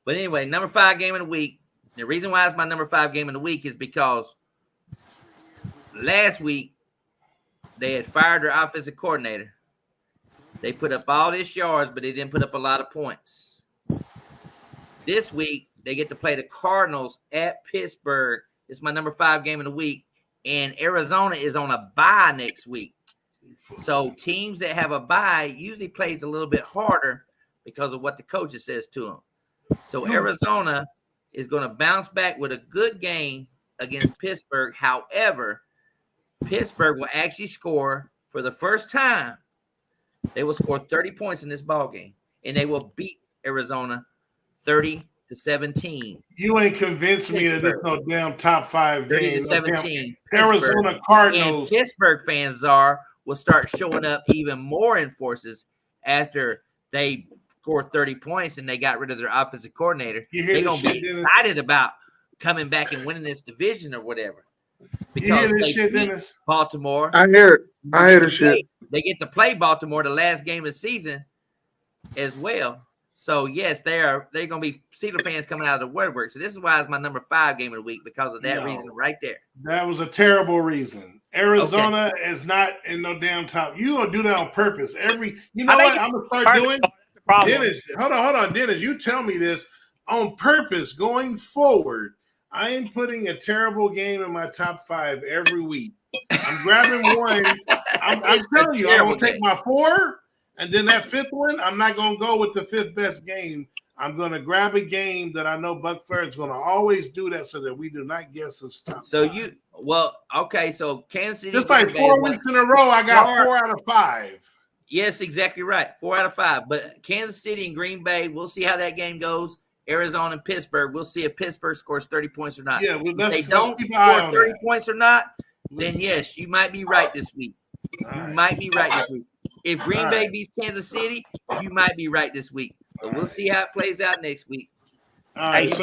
But anyway, number 5 game of the week. The reason why it's my number 5 game of the week is because last week, they had fired their offensive coordinator. They put up all this yards, but they didn't put up a lot of points. This week, they get to play the Cardinals at Pittsburgh. It's my number 5 game of the week. And Arizona is on a bye next week. So teams that have a bye usually plays a little bit harder because of what the coaches says to them. So Arizona is going to bounce back with a good game against Pittsburgh. However, Pittsburgh will actually score for the first time. They will score 30 points in this ball game, and they will beat Arizona 30-17. You ain't convinced me that there's no damn top 5 game. 30-17. Arizona Cardinals. And Pittsburgh fans will start showing up even more in forces after they scored 30 points and they got rid of their offensive coordinator. They're going to be excited about coming back and winning this division or whatever. Because you hear this shit, Dennis? Baltimore. I hear it. I hear the shit. They get to play Baltimore the last game of the season as well. So, yes, they're going to be Steeler fans coming out of the woodwork. So, this is why it's my number 5 game of the week, because of that reason right there. That was a terrible reason. Arizona is not in no damn top. You going to do that on purpose. You know what I'm going to start doing? Dennis, hold on. Dennis, you tell me this on purpose going forward. I am putting a terrible game in my top 5 every week. I'm grabbing one. I'm telling you, I'm going to take my 4. And then that 5th one, I'm not going to go with the 5th best game. I'm going to grab a game that I know Buc Flair is going to always do that so that we do not guess his top 5. So Kansas City. Just like 4 weeks in a row, I got 4 out of 5. Yes, exactly right. 4 out of 5. But Kansas City and Green Bay, we'll see how that game goes. Arizona and Pittsburgh, we'll see if Pittsburgh scores 30 points or not. Yeah, well, if they don't score 30 points or not, then yes, you might be right this week. Might be right this week. If Green Bay beats Kansas City, you might be right this week. So we'll see how it plays out next week. All right.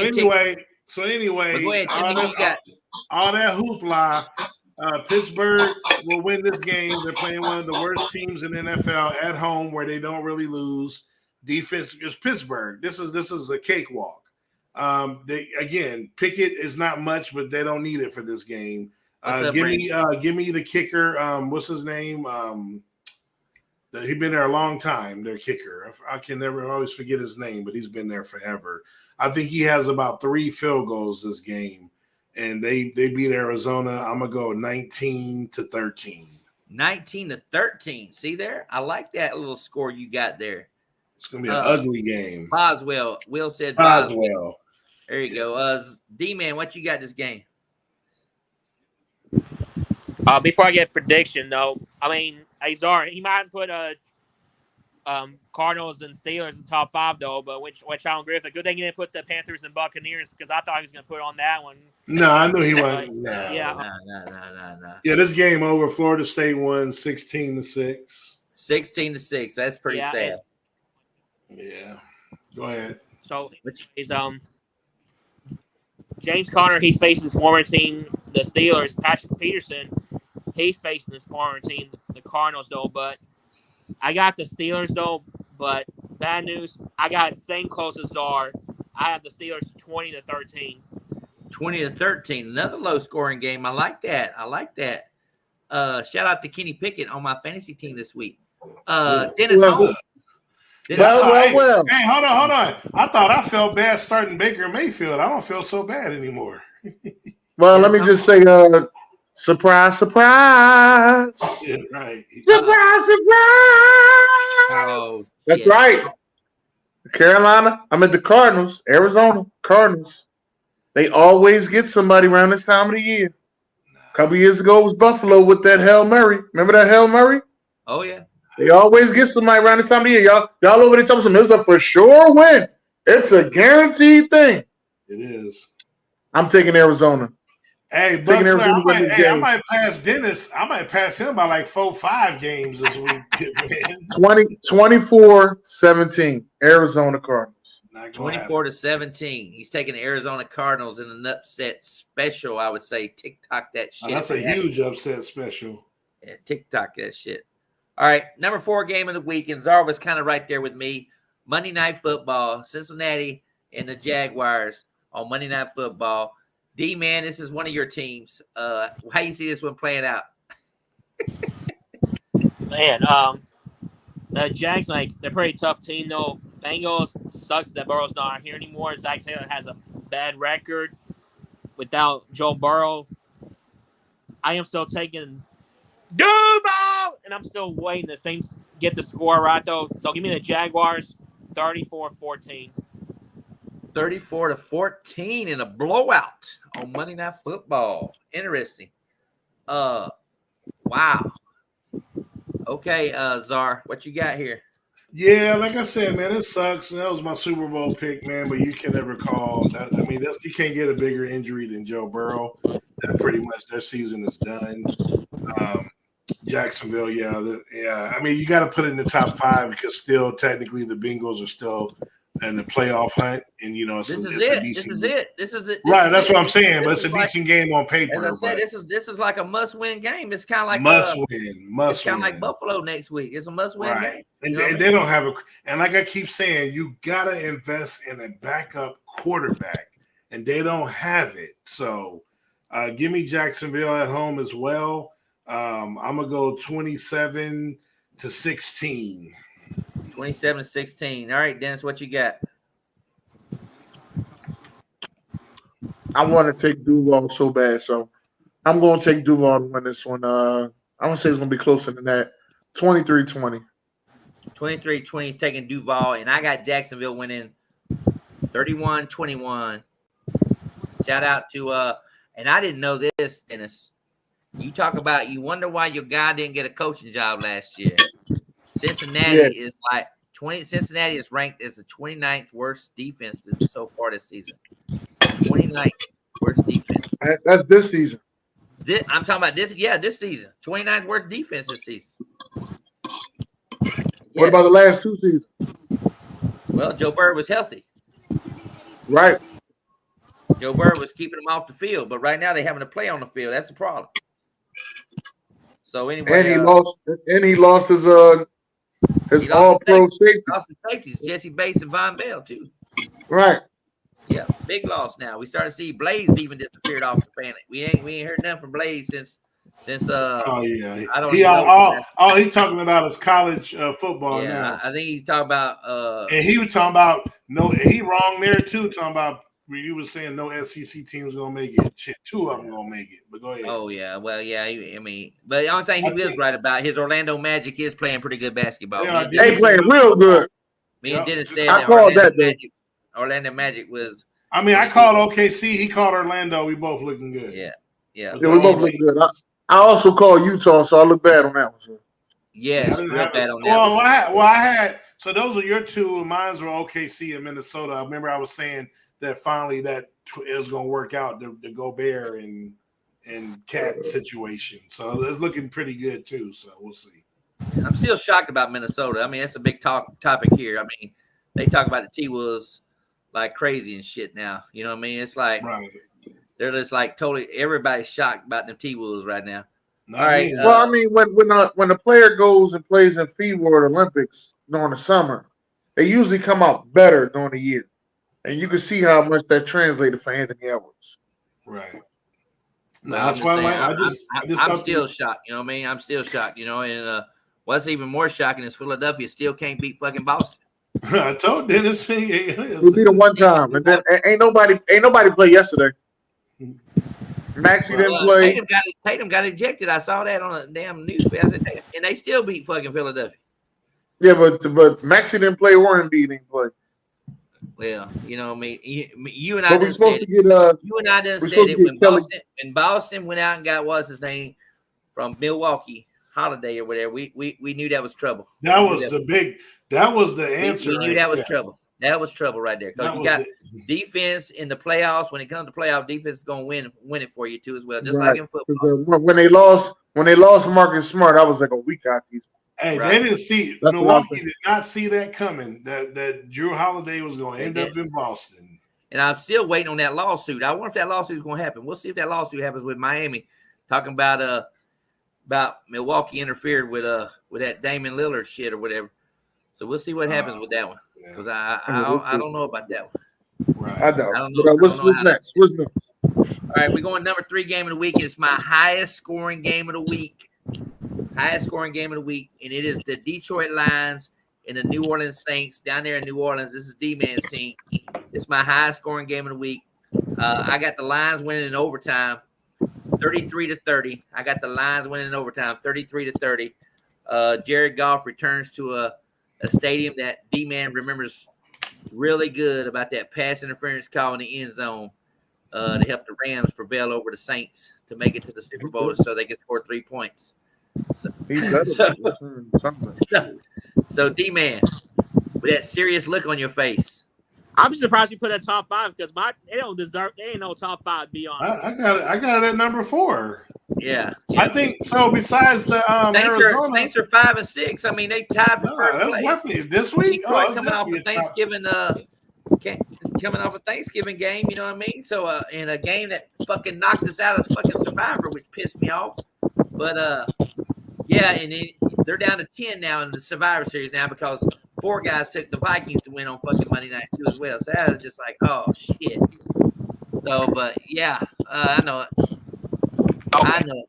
So anyway, go ahead, all that hoopla. Pittsburgh will win this game. They're playing one of the worst teams in the NFL at home, where they don't really lose. Defense is Pittsburgh. This is a cakewalk. Pickett is not much, but they don't need it for this game. Give me the kicker. What's his name? He's been there a long time. Their kicker. I can never always forget his name, but he's been there forever. I think he has about 3 field goals this game, and they beat Arizona. I'm gonna go 19-13. 19-13. See there? I like that little score you got there. It's gonna be an ugly game. Boswell. Will said Boswell. There you go. D-Man, what you got this game? Before I get prediction, though, I mean, Azar, he might put Cardinals and Steelers in top 5, though, but which I don't agree with. A good thing he didn't put the Panthers and Buccaneers, because I thought he was going to put on that one. No, I knew he wasn't. No. Yeah, this game over. Florida State won 16-6. 16-6. That's pretty sad. Yeah. Go ahead. So is James Conner, he's facing his former team, the Steelers. Patrick Peterson, he's facing his former team, the Cardinals, though. But I got the Steelers, though. But bad news, I got the same close as Czar. I have the Steelers 20-13. 20-13. Another low-scoring game. I like that. Shout out to Kenny Pickett on my fantasy team this week. Dennis Holmes. Well. Hey, hold on. I thought I felt bad starting Baker Mayfield. I don't feel so bad anymore. Well, let me just say, surprise. Yeah, right. Surprise. Oh, that's right. Carolina, I'm at the Cardinals, Arizona Cardinals. They always get somebody around this time of the year. A couple years ago, it was Buffalo with that Hail Mary. Remember that Hail Mary? Oh, yeah. They always get somebody around this time of the year. Y'all over there telling me it's a for sure win. It's a guaranteed thing. It is. I'm taking Arizona. Hey, Buc Flair, I might pass Dennis. I might pass him by like 4-5 games this week. 24-17, Arizona Cardinals. 24-17. He's taking the Arizona Cardinals in an upset special, I would say. TikTok that shit. That's a huge upset special. Yeah, TikTok that shit. All right, number 4 game of the week, and Czar was kind of right there with me. Monday Night Football, Cincinnati and the Jaguars on Monday Night Football. D-Man, this is one of your teams. How you see this one playing out? Man, the Jags, they're a pretty tough team, though. Bengals sucks that Burrow's not here anymore. Zach Taylor has a bad record without Joe Burrow. I am still taking Duval, and I'm still waiting to get the score right, though. So give me the Jaguars, 34-14. 34-14 in a blowout on Monday Night Football. Interesting. Wow. Okay, Czar, what you got here? Yeah, like I said, man, it sucks. That was my Super Bowl pick, man. But you can never call that. I mean, you can't get a bigger injury than Joe Burrow. That pretty much their season is done. Um, Jacksonville, yeah. I mean, you got to put it in the top 5 because still technically the Bengals are still in the playoff hunt, and it's This is a it. decent. This is it. This is it. Right, that's what I'm This saying. But it's is a decent game on paper. As I said, but this is like a must-win game. It's kind of like must win. it's kind of like Buffalo next week. It's a must-win game. And they don't have and like I keep saying, you gotta invest in a backup quarterback, and they don't have it. So give me Jacksonville at home as well. I'm gonna go 27-16. 27-16. All right, Dennis, what you got? I want to take Duval so bad, so I'm going to take Duval to win this one. I'm going to say it's going to be closer than that. 23-20. 23-20 is taking Duval, and I got Jacksonville winning 31-21. Shout out to and I didn't know this, Dennis. You talk about you wonder why your guy didn't get a coaching job last year. Cincinnati is like 20. Cincinnati is ranked as the 29th worst defense so far this season. 29th worst defense. That's this season. I'm talking about this. Yeah, this season. 29th worst defense this season. What about the last 2 seasons? Well, Joe Burrow was healthy. Right. Joe Burrow was keeping him off the field, but right now they're having to play on the field. That's the problem. So anyway, and he lost his all pro safety. Lost his safeties, Jesse Bates and Von Bell too. Right. Yeah, big loss now. We started to see Blaze even disappeared off the fan. We ain't heard nothing from Blaze since oh yeah. I don't he's talking about his college football now. I think he's talking about and he was talking about he wrong there too, talking about you was saying no SEC team's gonna make it. Shit, 2 of them gonna make it. But go ahead. Oh yeah, well yeah. I mean, but the only thing he is right about his Orlando Magic is playing pretty good basketball. Yeah, they playing real good. Me and Dennis said I called that Magic. Orlando Magic was. I mean, I called OKC. He called Orlando. We both looking good. Yeah. We both looking good. I also called Utah, so I look bad on that one. So. Yes, real bad on that one. I had. So those are your 2. Mine were OKC and Minnesota. I remember I was saying that finally that it was going to work out the Gobert and Cat situation. So it's looking pretty good too. So we'll see. I'm still shocked about Minnesota. I mean, that's a big topic here. I mean, they talk about the T-Wolves like crazy and shit now. You know what I mean? It's like they're just like totally everybody's shocked about them T-Wolves right now. All right. Well, I mean, when a player goes and plays in FIBA or Olympics during the summer, they usually come out better during the year. And you can see how much that translated for Anthony Edwards. Right. No, that's why I'm still shocked. You know what I mean? I'm still shocked. You know, and what's even more shocking is Philadelphia still can't beat fucking Boston. I told Dennis we beat him one time, and then ain't nobody play yesterday. Maxey didn't play. Tatum got ejected. I saw that on a damn news feed. I said, and they still beat fucking Philadelphia. Yeah, but Maxey didn't play or Embiid didn't play. Well, you know, I mean, you and I done said it. You and I done said it when Boston went out and got what's his name from Milwaukee, Holiday or whatever. We knew that was trouble. That was the answer. We knew that was trouble. That was trouble right there. Because you got defense in the playoffs. When it comes to playoff, defense is gonna win it for you too as well, just like in football. When they lost Marcus Smart, I was like, we got these. Hey, they didn't see Milwaukee did not see that coming. That Drew Holiday was going to end up in Boston. And I'm still waiting on that lawsuit. I wonder if that lawsuit is going to happen. We'll see if that lawsuit happens with Miami, talking about Milwaukee interfered with that Damian Lillard shit or whatever. So we'll see what happens with that one because I don't know about that one. Right. I don't know. What's next? All right, we're going number 3 game of the week. It's my highest scoring game of the week. Highest scoring game of the week, and it is the Detroit Lions and the New Orleans Saints down there in New Orleans. This is D-Man's team. It's my highest scoring game of the week. I got the Lions winning in overtime, 33-30. I got the Lions winning in overtime, 33-30. Jared Goff returns to a stadium that D-Man remembers really good about that pass interference call in the end zone to help the Rams prevail over the Saints to make it to the Super Bowl so they can score 3 points. He better So, be. so D-Man, with that serious look on your face. I'm just surprised you put a top 5 because they don't deserve. They ain't no top 5. To be honest, I got it at number 4. Yeah. I think so. Besides the Arizona, Saints are 5 and 6. I mean, they tied for first that's place. definitely this week. Detroit coming off of Thanksgiving. Coming off a Thanksgiving game, you know what I mean? So, in a game that fucking knocked us out of fucking Survivor, which pissed me off. But yeah, and they're down to 10 now in the Survivor Series now because 4 guys took the Vikings to win on fucking Monday night too as well. So that was just like, oh shit. So, but yeah, I know it. Okay. I know it.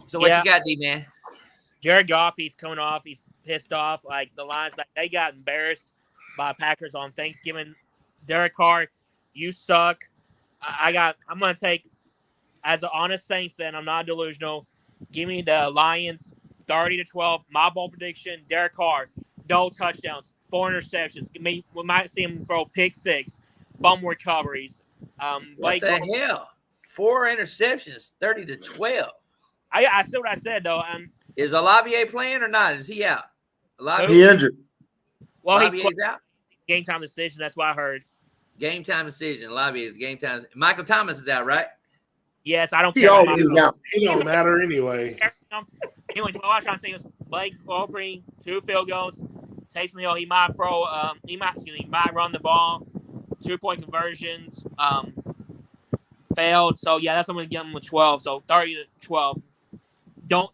So what you got, D-Man? Jared Goff, he's coming off. He's pissed off. Like the Lions, they got embarrassed by Packers on Thanksgiving. Derek Carr, you suck. I'm gonna take, as an honest Saints fan, I'm not delusional. Give me the Lions 30-12. My bold prediction: Derek Carr, no touchdowns, 4 interceptions. We might see him throw pick 6, fumble recoveries. What the hell? 4 interceptions, 30-12. I see what I said though. Is Olavier playing or not? Is he out? He injured. Well, he's out. Game time decision. That's what I heard. Game time decision. Olavier is game time. Michael Thomas is out, right? Yes, I don't He care. always out. It don't matter anyway. Anyway, what I was trying to say was Blake Aubrey, 2 field goals. Taysom Hill, he might throw. He might run the ball. 2-point conversions. Failed. So yeah, that's what I'm gonna give him with 12. So 30-12. Don't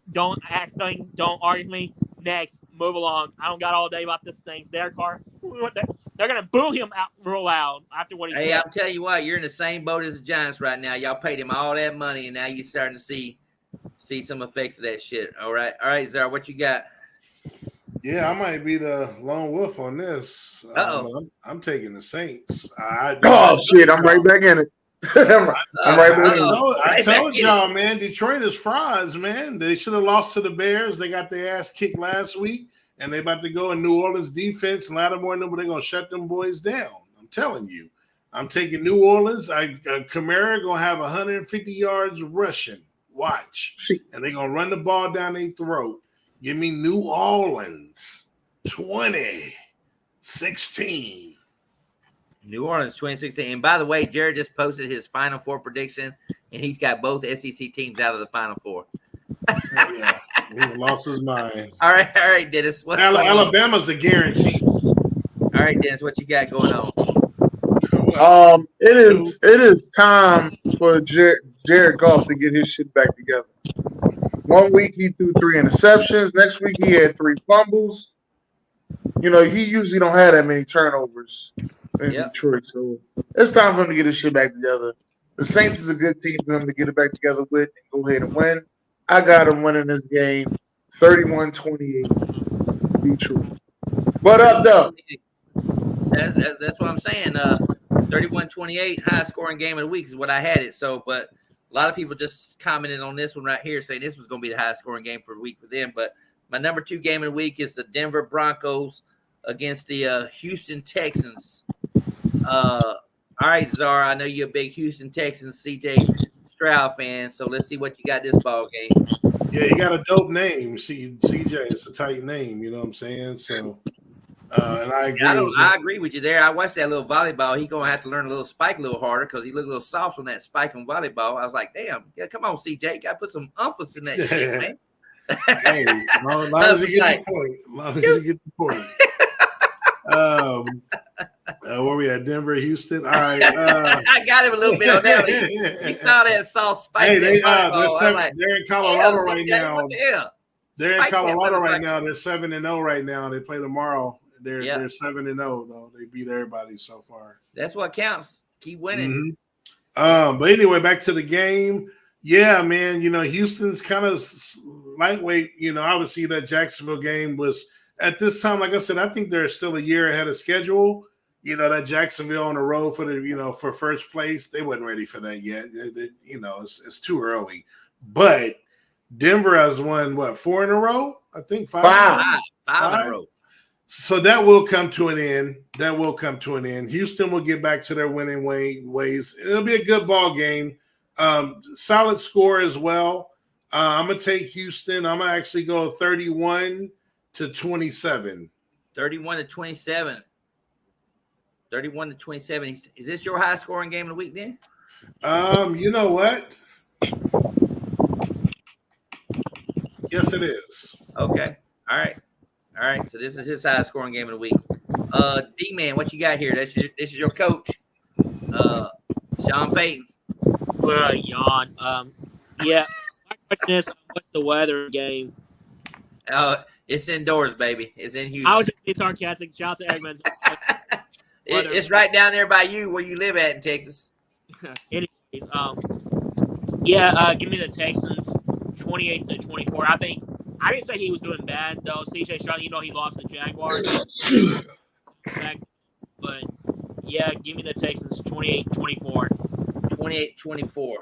argue with me. Next, move along. I don't got all day about this thing. Derek Carr, they're gonna boo him out real loud after what he said. Hey, I'm telling you what, you're in the same boat as the Giants right now. Y'all paid him all that money, and now you're starting to see some effects of that shit. All right, Zara, what you got? Yeah, I might be the lone wolf on this. I'm taking the Saints. Shit, I'm right back in it. I'm right back in it. I told y'all, man, Detroit is frauds, man. They should have lost to the Bears. They got their ass kicked last week, and they about to go in New Orleans defense. And Lattimore and them, they're going to shut them boys down. I'm telling you. I'm taking New Orleans. Kamara going to have 150 yards rushing. Watch. And they're going to run the ball down their throat. Give me New Orleans 20-16. New Orleans 2016. And by the way, Jared just posted his Final Four prediction, and he's got both SEC teams out of the Final Four. Yeah, he lost his mind. All right, Dennis. Alabama's a guarantee. All right, Dennis, what you got going on? It is time for Jared Goff to get his shit back together. 1 week he threw 3 interceptions. Next week he had 3 fumbles. You know, he usually don't have that many turnovers in Detroit. So it's time for him to get his shit back together. The Saints is a good team for him to get it back together with and go ahead and win. I got him winning this game 31-28 Detroit. What up, though? That's what I'm saying. 31-28, high scoring game of the week is what I had it. So, but a lot of people just commented on this one right here saying this was going to be the highest scoring game for the week for them. But my number 2 game of the week is the Denver Broncos against the Houston Texans. All right, Zara, I know you're a big Houston Texans CJ Stroud fan, so let's see what you got this ball game. Yeah, you got a dope name, CJ. It's a tight name, you know what I'm saying? So, and I agree. I agree with you there. I watched that little volleyball. He's going to have to learn a little spike a little harder because he looked a little soft on that spike on volleyball. I was like, damn, yeah, come on, CJ. You got to put some emphasis in that shit, man. Hey, as long as you get the point. Where we at? Denver, Houston. All right. I got him a little bit on that. He saw that soft spike. Hey, they're in Colorado right now. They're in Colorado right now. They're 7-0 right now. They play tomorrow. They're 7-0 though. They beat everybody so far. That's what counts. Keep winning. Mm-hmm. But anyway, back to the game. Yeah, man. You know, Houston's kind of lightweight. You know, obviously that Jacksonville game was at this time. Like I said, I think they're still a year ahead of schedule. You know, that Jacksonville on the road for for first place, they wasn't ready for that yet. It's too early. But Denver has won 4 in a row? I think 5 in a row. So that will come to an end. Houston will get back to their winning ways. It'll be a good ball game. Solid score as well. I'm gonna take Houston. I'm gonna actually go 31-27. 31-27. 31-27. Is this your high scoring game of the week then? You know what? Yes, it is. Okay. All right. So this is his high scoring game of the week. D-Man, what you got here? This is your coach, Sean Payton. Yawn. Yeah. My question is, what's the weather game? It's indoors, baby. It's in Houston. I was just being sarcastic. Shout out to Eggman's. It's right down there by you where you live at in Texas. Anyways, give me the Texans 28-24. I didn't say he was doing bad though. CJ Stroud, he lost the Jaguars. But yeah, give me the Texans 28-24. 28-24.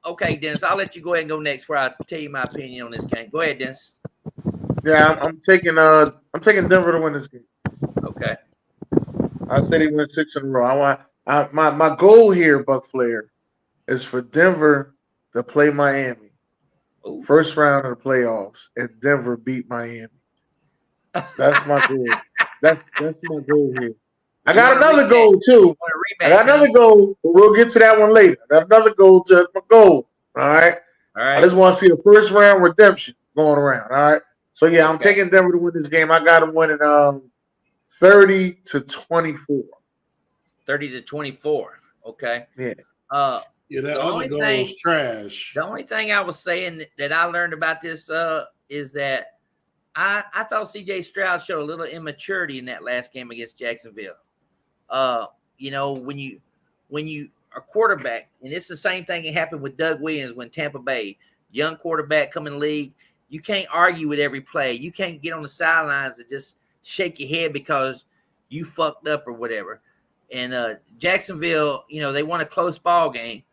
Okay, Dennis, I'll let you go ahead and go next before I tell you my opinion on this game. Go ahead, Dennis. Yeah, I'm taking Denver to win this game. Okay. I said he win 6 in a row. My goal here, Buc Flair, is for Denver to play Miami. Ooh. First round of the playoffs, and Denver beat Miami. That's my goal. That's my goal here. I got another goal too. I got another goal, but we'll get to that one later. I got another goal, just my goal. All right. I just want to see a first round redemption going around. All right. So yeah, I'm taking Denver to win this game. I got them winning 30-24. 30-24. Okay. Yeah. That other goal was trash. The only thing I was saying that I learned about this is that I thought CJ Stroud showed a little immaturity in that last game against Jacksonville. When you are quarterback, and it's the same thing that happened with Doug Williams when Tampa Bay, young quarterback coming in the league, you can't argue with every play. You can't get on the sidelines and just shake your head because you fucked up or whatever. And Jacksonville, they won a close ball game,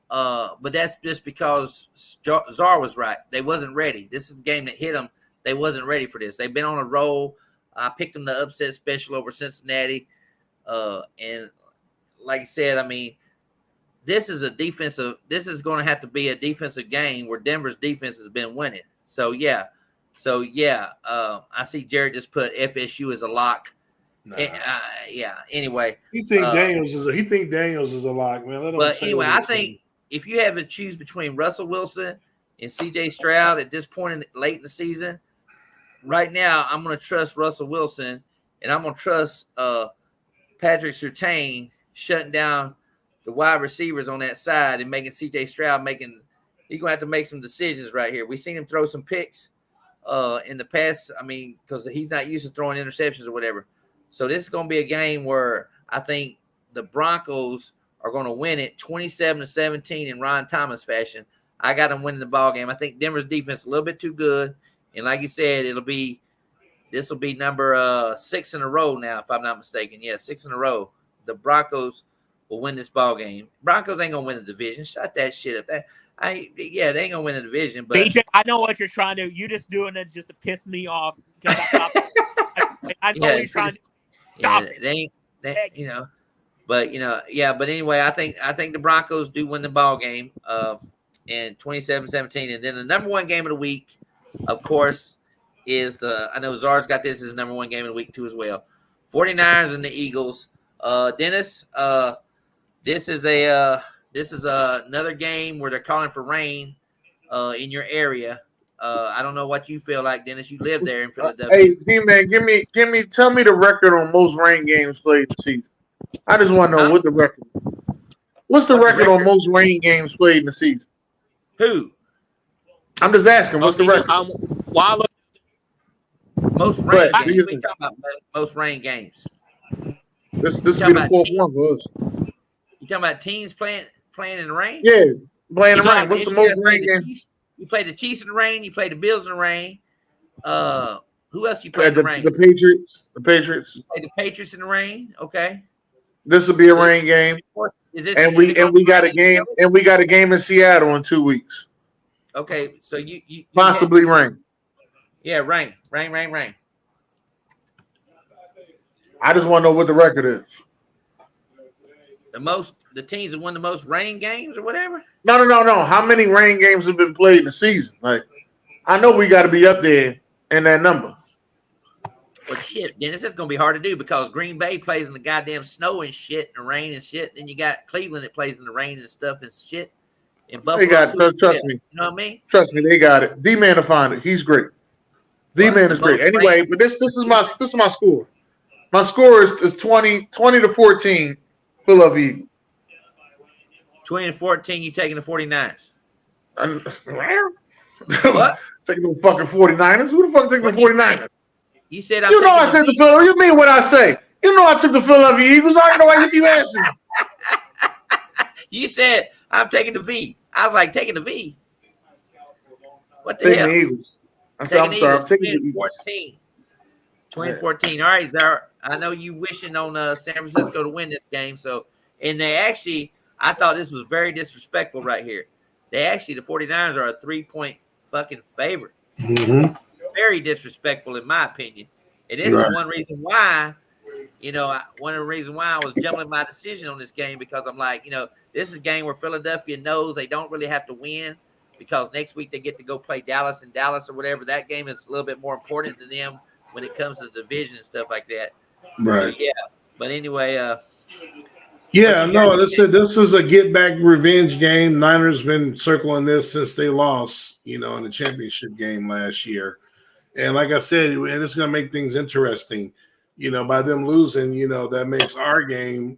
but that's just because Czar was right. They wasn't ready. This is the game that hit them. They wasn't ready for this. They've been on a roll. I picked them to upset special over Cincinnati. And like I said, this is going to have to be a defensive game where Denver's defense has been winning. So yeah. I see Jared just put FSU as a lock. Nah. Anyway, he think Daniels is a lock, man. But anyway, I think if you have to choose between Russell Wilson and CJ Stroud at this point late in the season, right now I'm going to trust Russell Wilson, and I'm going to trust Patrick Surtain shutting down the wide receivers on that side and making CJ Stroud he's going to have to make some decisions right here. We've seen him throw some picks in the past. Because he's not used to throwing interceptions or whatever. So this is going to be a game where I think the Broncos are going to win it 27-17 in Ron Thomas fashion. I got them winning the ball game. I think Denver's defense is a little bit too good. And like you said, this will be number 6 in a row now, if I'm not mistaken. Yeah, 6 in a row. The Broncos will win this ball game. Broncos ain't gonna win the division. Shut that shit up. They ain't gonna win the division. But BJ, I know what you're trying to do. You're just doing it just to piss me off. I know what you're trying to do. Stop it. But anyway, I think the Broncos do win the ball game in 27-17. And then the number one game of the week, of course, is I know Czar's got this as number one game of the week too as well. 49ers and the Eagles. Dennis, this is another game where they're calling for rain in your area. I don't know what you feel like, Dennis. You live there in Philadelphia. Hey, D-Man, tell me the record on most rain games played this season. I just want to know what the record is. What's the record on most rain games played in the season? Who? I'm just asking. What's the record? Most rain games. We talking about most rain games. This will be the fourth one for us. You talking about teams playing in the rain? Yeah, playing in the rain. What's the most rain game? You played the Chiefs in the rain. You played the Bills in the rain. Who else you played in the rain? The Patriots. The Patriots. You played the Patriots in the rain. Okay. This will be a rain game. And we got a game in Seattle in 2 weeks. Okay, so you possibly rain. Yeah, rain. I just want to know what the record is. the teams that won the most rain games or whatever. No. How many rain games have been played in the season? Like, I know we got to be up there in that number. Well, shit, Dennis, it's gonna be hard to do because Green Bay plays in the goddamn snow and shit and the rain and shit. Then you got Cleveland that plays in the rain and stuff and shit. And Buffalo, They got too, trust me. You know what I mean? Trust me, they got it. D-Man to find it. He's great. D-Man is great. Anyway, but this is my score. My score is 20 to 14. Philadelphia Eagles. 20 to 14. You taking the 49ers? What? Taking the fucking 49ers? Who the fuck taking the 49ers? You said I took the Philadelphia. You mean what I say? You know I took the Philadelphia Eagles. I don't know why you keep asking. You said I'm taking the V. I was like taking the V. What the taking hell? The Eagles. I'm sorry. I'm taking the Eagles. 2014. All right, Zara. I know you wishing on San Francisco to win this game. So, and they actually, I thought this was very disrespectful right here. The 49ers are a 3-point fucking favorite. Mm-hmm. Very disrespectful in my opinion. And this is one reason why, one of the reasons why I was jumbling my decision on this game because I'm like, this is a game where Philadelphia knows they don't really have to win because next week they get to go play Dallas in Dallas or whatever. That game is a little bit more important to them when it comes to the division and stuff like that. Right. Yeah. But anyway, this is a get back revenge game. Niners been circling this since they lost, in the championship game last year. And like I said, and it's going to make things interesting, by them losing, that makes our game,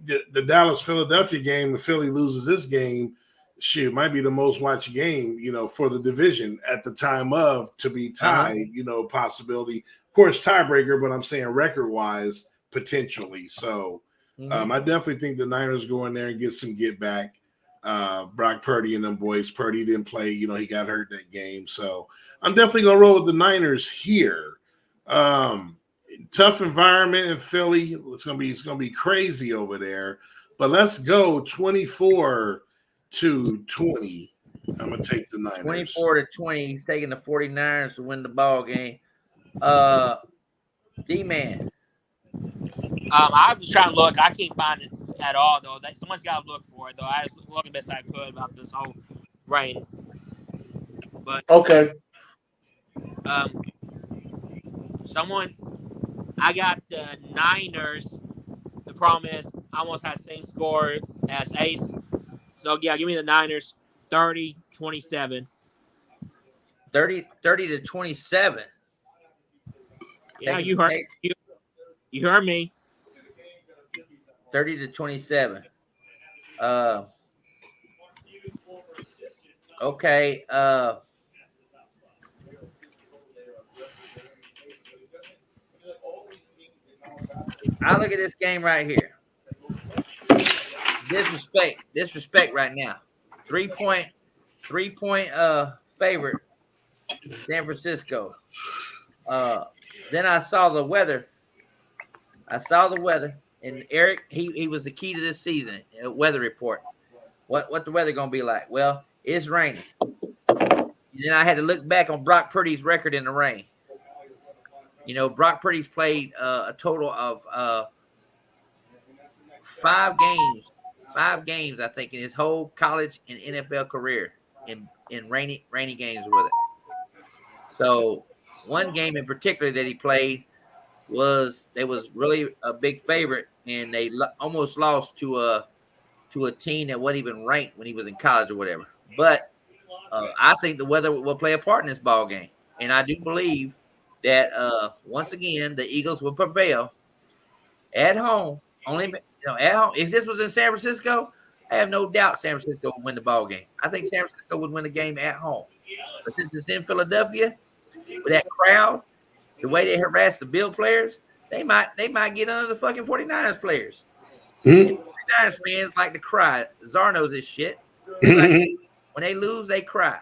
the Dallas-Philadelphia game, if Philly loses this game, shit, might be the most watched game, for the division at the time of to be tied, possibility. Of course, tiebreaker, but I'm saying record-wise, potentially. So I definitely think the Niners go in there and get some get back. Brock Purdy and them boys. Purdy didn't play, he got hurt that game. So I'm definitely gonna roll with the Niners here. Tough environment in Philly. It's gonna be crazy over there. But let's go 24-20. I'm gonna take the Niners. 24-20. He's taking the 49ers to win the ball game. D-Man. I was trying to look. I can't find it at all, though. Someone's got to look for it, though. I just looked the best I could about this whole rain. But okay. I got the Niners. The problem is I almost had the same score as Ace. So, yeah, give me the Niners 30-27. 30-27. Yeah, you heard me. 30-27. Okay. I look at this game right here. Disrespect right now. 3-point favorite, San Francisco. Then I saw the weather. And Eric, he was the key to this season. Weather report. What the weather gonna be like? Well, it's raining. And then I had to look back on Brock Purdy's record in the rain. Brock Purdy's played a total of 5 games. 5 games, I think, in his whole college and NFL career in rainy games with it. So one game in particular that he played was really a big favorite, and they almost lost to a team that wasn't even ranked when he was in college or whatever. But I think the weather will play a part in this ball game, and I do believe that once again the Eagles will prevail at home. At home. If this was in San Francisco, I have no doubt San Francisco would win the ball game. I think San Francisco would win the game at home. But since it's in Philadelphia, with that crowd, the way they harass the Bill players, they might get under the fucking 49ers players. 49ers fans like to cry. Czar knows this shit. When they lose, they cry.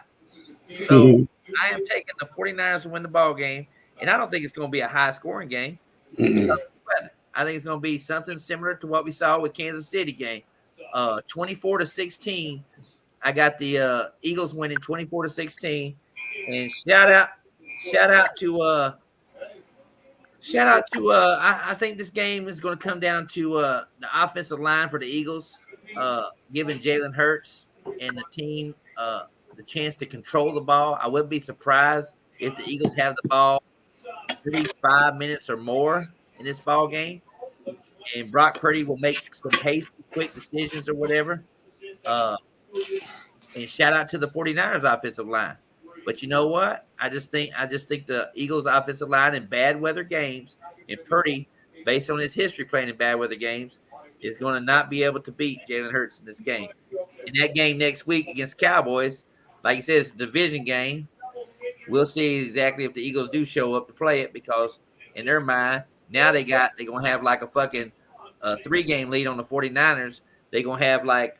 So I am taking the 49ers to win the ball game, and I don't think it's going to be a high-scoring game. I think it's going to be something similar to what we saw with Kansas City game. 24-16. I got the Eagles winning 24-16. And shout out to Shout out to I think this game is going to come down to the offensive line for the Eagles, giving Jalen Hurts and the team the chance to control the ball. I wouldn't be surprised if the Eagles have the ball 35 minutes or more in this ball game, and Brock Purdy will make some hasty, quick decisions or whatever. And shout out to the 49ers offensive line. But you know what? I just think the Eagles offensive line in bad weather games, and Purdy, based on his history playing in bad weather games, is going to not be able to beat Jalen Hurts in this game. In that game next week against Cowboys, like you said, it's a division game. We'll see exactly if the Eagles do show up to play it, because in their mind, now they're going to have like a fucking 3-game lead on the 49ers. They're going to have like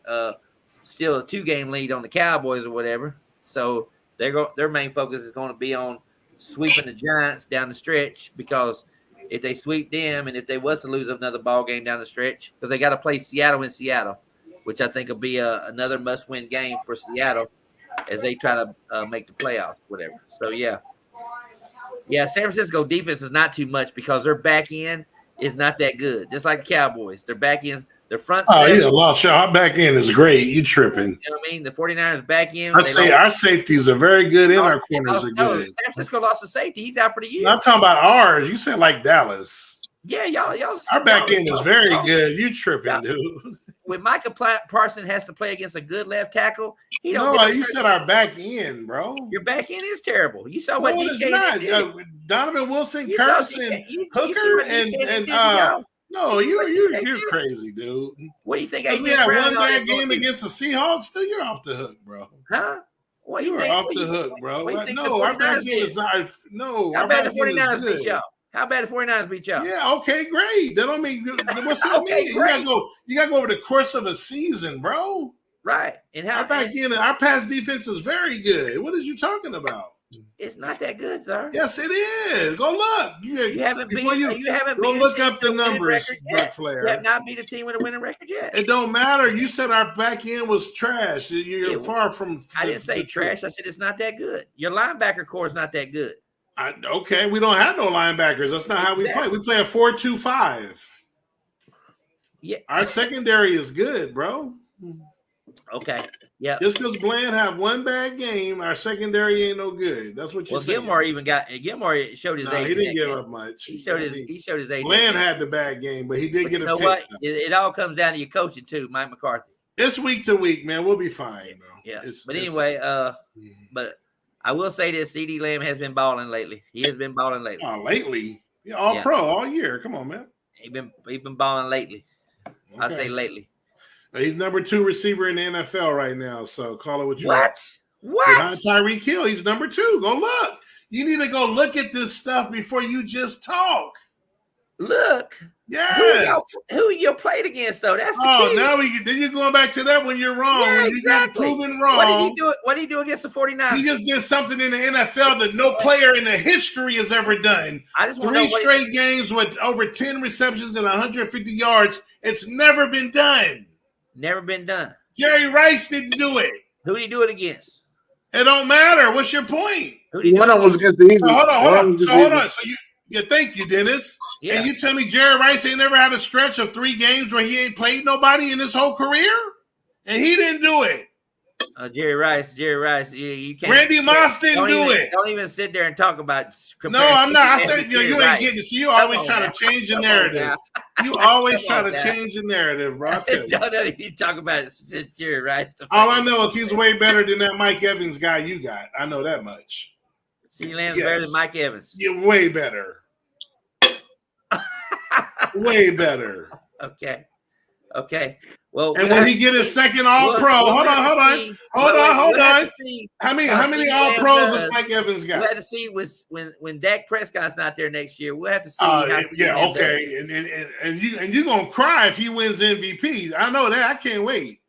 still a 2-game lead on the Cowboys or whatever. So their main focus is going to be on sweeping the Giants down the stretch, because if they sweep them, and if they was to lose another ball game down the stretch, because they got to play Seattle in Seattle, which I think will be another must-win game for Seattle as they try to make the playoffs, whatever. So, yeah, San Francisco defense is not too much, because their back end is not that good. Just like the Cowboys, their back end, their front. Oh, you lost your our back end is great. You tripping? You know what I mean? The 49ers back end. I say our safeties are very good, and our corners are good. San Francisco lost the safety. He's out for the year. I'm talking about ours. You said like Dallas. Yeah, y'all. Our back end is very good. You tripping, dude? When Micah Parsons has to play against a good left tackle, he don't. No, you said our back end, bro. Your back end is terrible. You saw what DK did. Donovan Wilson, Carson, Hooker, and no, you're crazy, dude. What do you think? We had one bad game against the Seahawks. Still, you're off the hook, bro. Huh? What you were off the hook, bro. No, our back end is not. No, how bad the 49ers beat y'all? How bad the 49ers beat y'all? Yeah, okay, great. That don't mean what's that mean? You gotta go over the course of a season, bro. Right. And how our back end, our pass defense is very good. What are you talking about? It's not that good, sir. Yes, it is. Go look. You haven't been. Go look up the numbers, Buc Flair. You have not beat a team with a winning record yet. It don't matter. You said our back end was trash. You're far from. I didn't say trash. I said it's not that good. Your linebacker core is not that good. Okay, we don't have no linebackers. That's not how we play. We play a 4-2-5. Yeah, our secondary is good, bro. Okay. Yeah. Just because Bland have one bad game, our secondary ain't no good. That's what you're saying. Gilmore showed his age. He didn't give up much. He showed his age. Bland had the bad game, but he did get a pick. What? It all comes down to your coaching too, Mike McCarthy. It's week to week, man. We'll be fine, bro. Yeah. Anyway, but I will say this: CeeDee Lamb has been balling lately. He has been balling lately. Oh, lately? Yeah, all pro all year. Come on, man. He been balling lately. Okay. I say lately. He's number 2 receiver in the NFL right now. So call it what you want. What? Behind Tyreek Hill, he's number 2. Go look. You need to go look at this stuff before you just talk. Look. Yes. Who you played against though? That's the key. Now then you're going back to that when you're wrong. Yeah, when exactly. You get proven wrong. What did he do against the 49ers? He just did something in the NFL that no player in the history has ever done. I just 3 straight games with over 10 receptions and 150 yards. It's never been done. Never been done. Jerry Rice didn't do it. Who did he do it against? It don't matter. What's your point? One of them was against the Eagles. Hold on. So thank you, Dennis. Yeah. And you tell me Jerry Rice ain't never had a stretch of 3 games where he ain't played nobody in his whole career? And he didn't do it. Jerry Rice, you can't. Randy Moss didn't do it. Don't even sit there and talk about. No, I'm not. I said you ain't getting it. See, you always trying to change the narrative. You always try to change the narrative, bro. You talk about Jerry Rice. All I know is he's way better than that Mike Evans guy you got. I know that much. CeeDee Lamb's better than Mike Evans. You're way better. Way better. Okay. Well, and when he get his second All-Pro, hold on. How many All-Pros has Mike Evans got? We'll have to see when Dak Prescott's not there next year. We'll have to see. Okay. And you're gonna cry if he wins MVP. I know that. I can't wait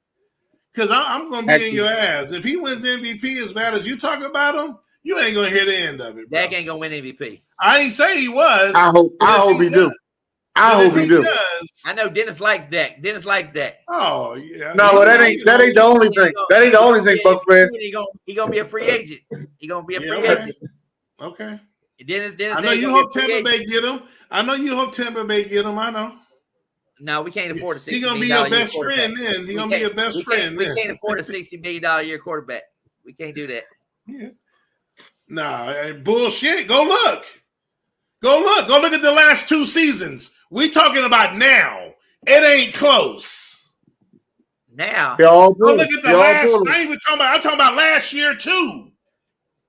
because I'm gonna be in your ass if he wins MVP as bad as you talk about him. You ain't gonna hear the end of it. Bro. Dak ain't gonna win MVP. I ain't say he was. I hope he do. I hope he do. I know Dennis likes Dak. Oh yeah. No, well, that ain't the only thing. That ain't the only thing, Buc Flair. He gonna be a free agent. Okay. Dennis I know you hope Tampa Bay get him. I know. No, we can't afford a $60 He's gonna be million your best friend then. He's gonna be your best friend We then. can't afford a $60 million a year quarterback. We can't do that. Yeah. Nah, bullshit. Go look. Go look at the last 2 seasons. We talking about now. It ain't close. Now, Go look at the last. I'm talking about last year too.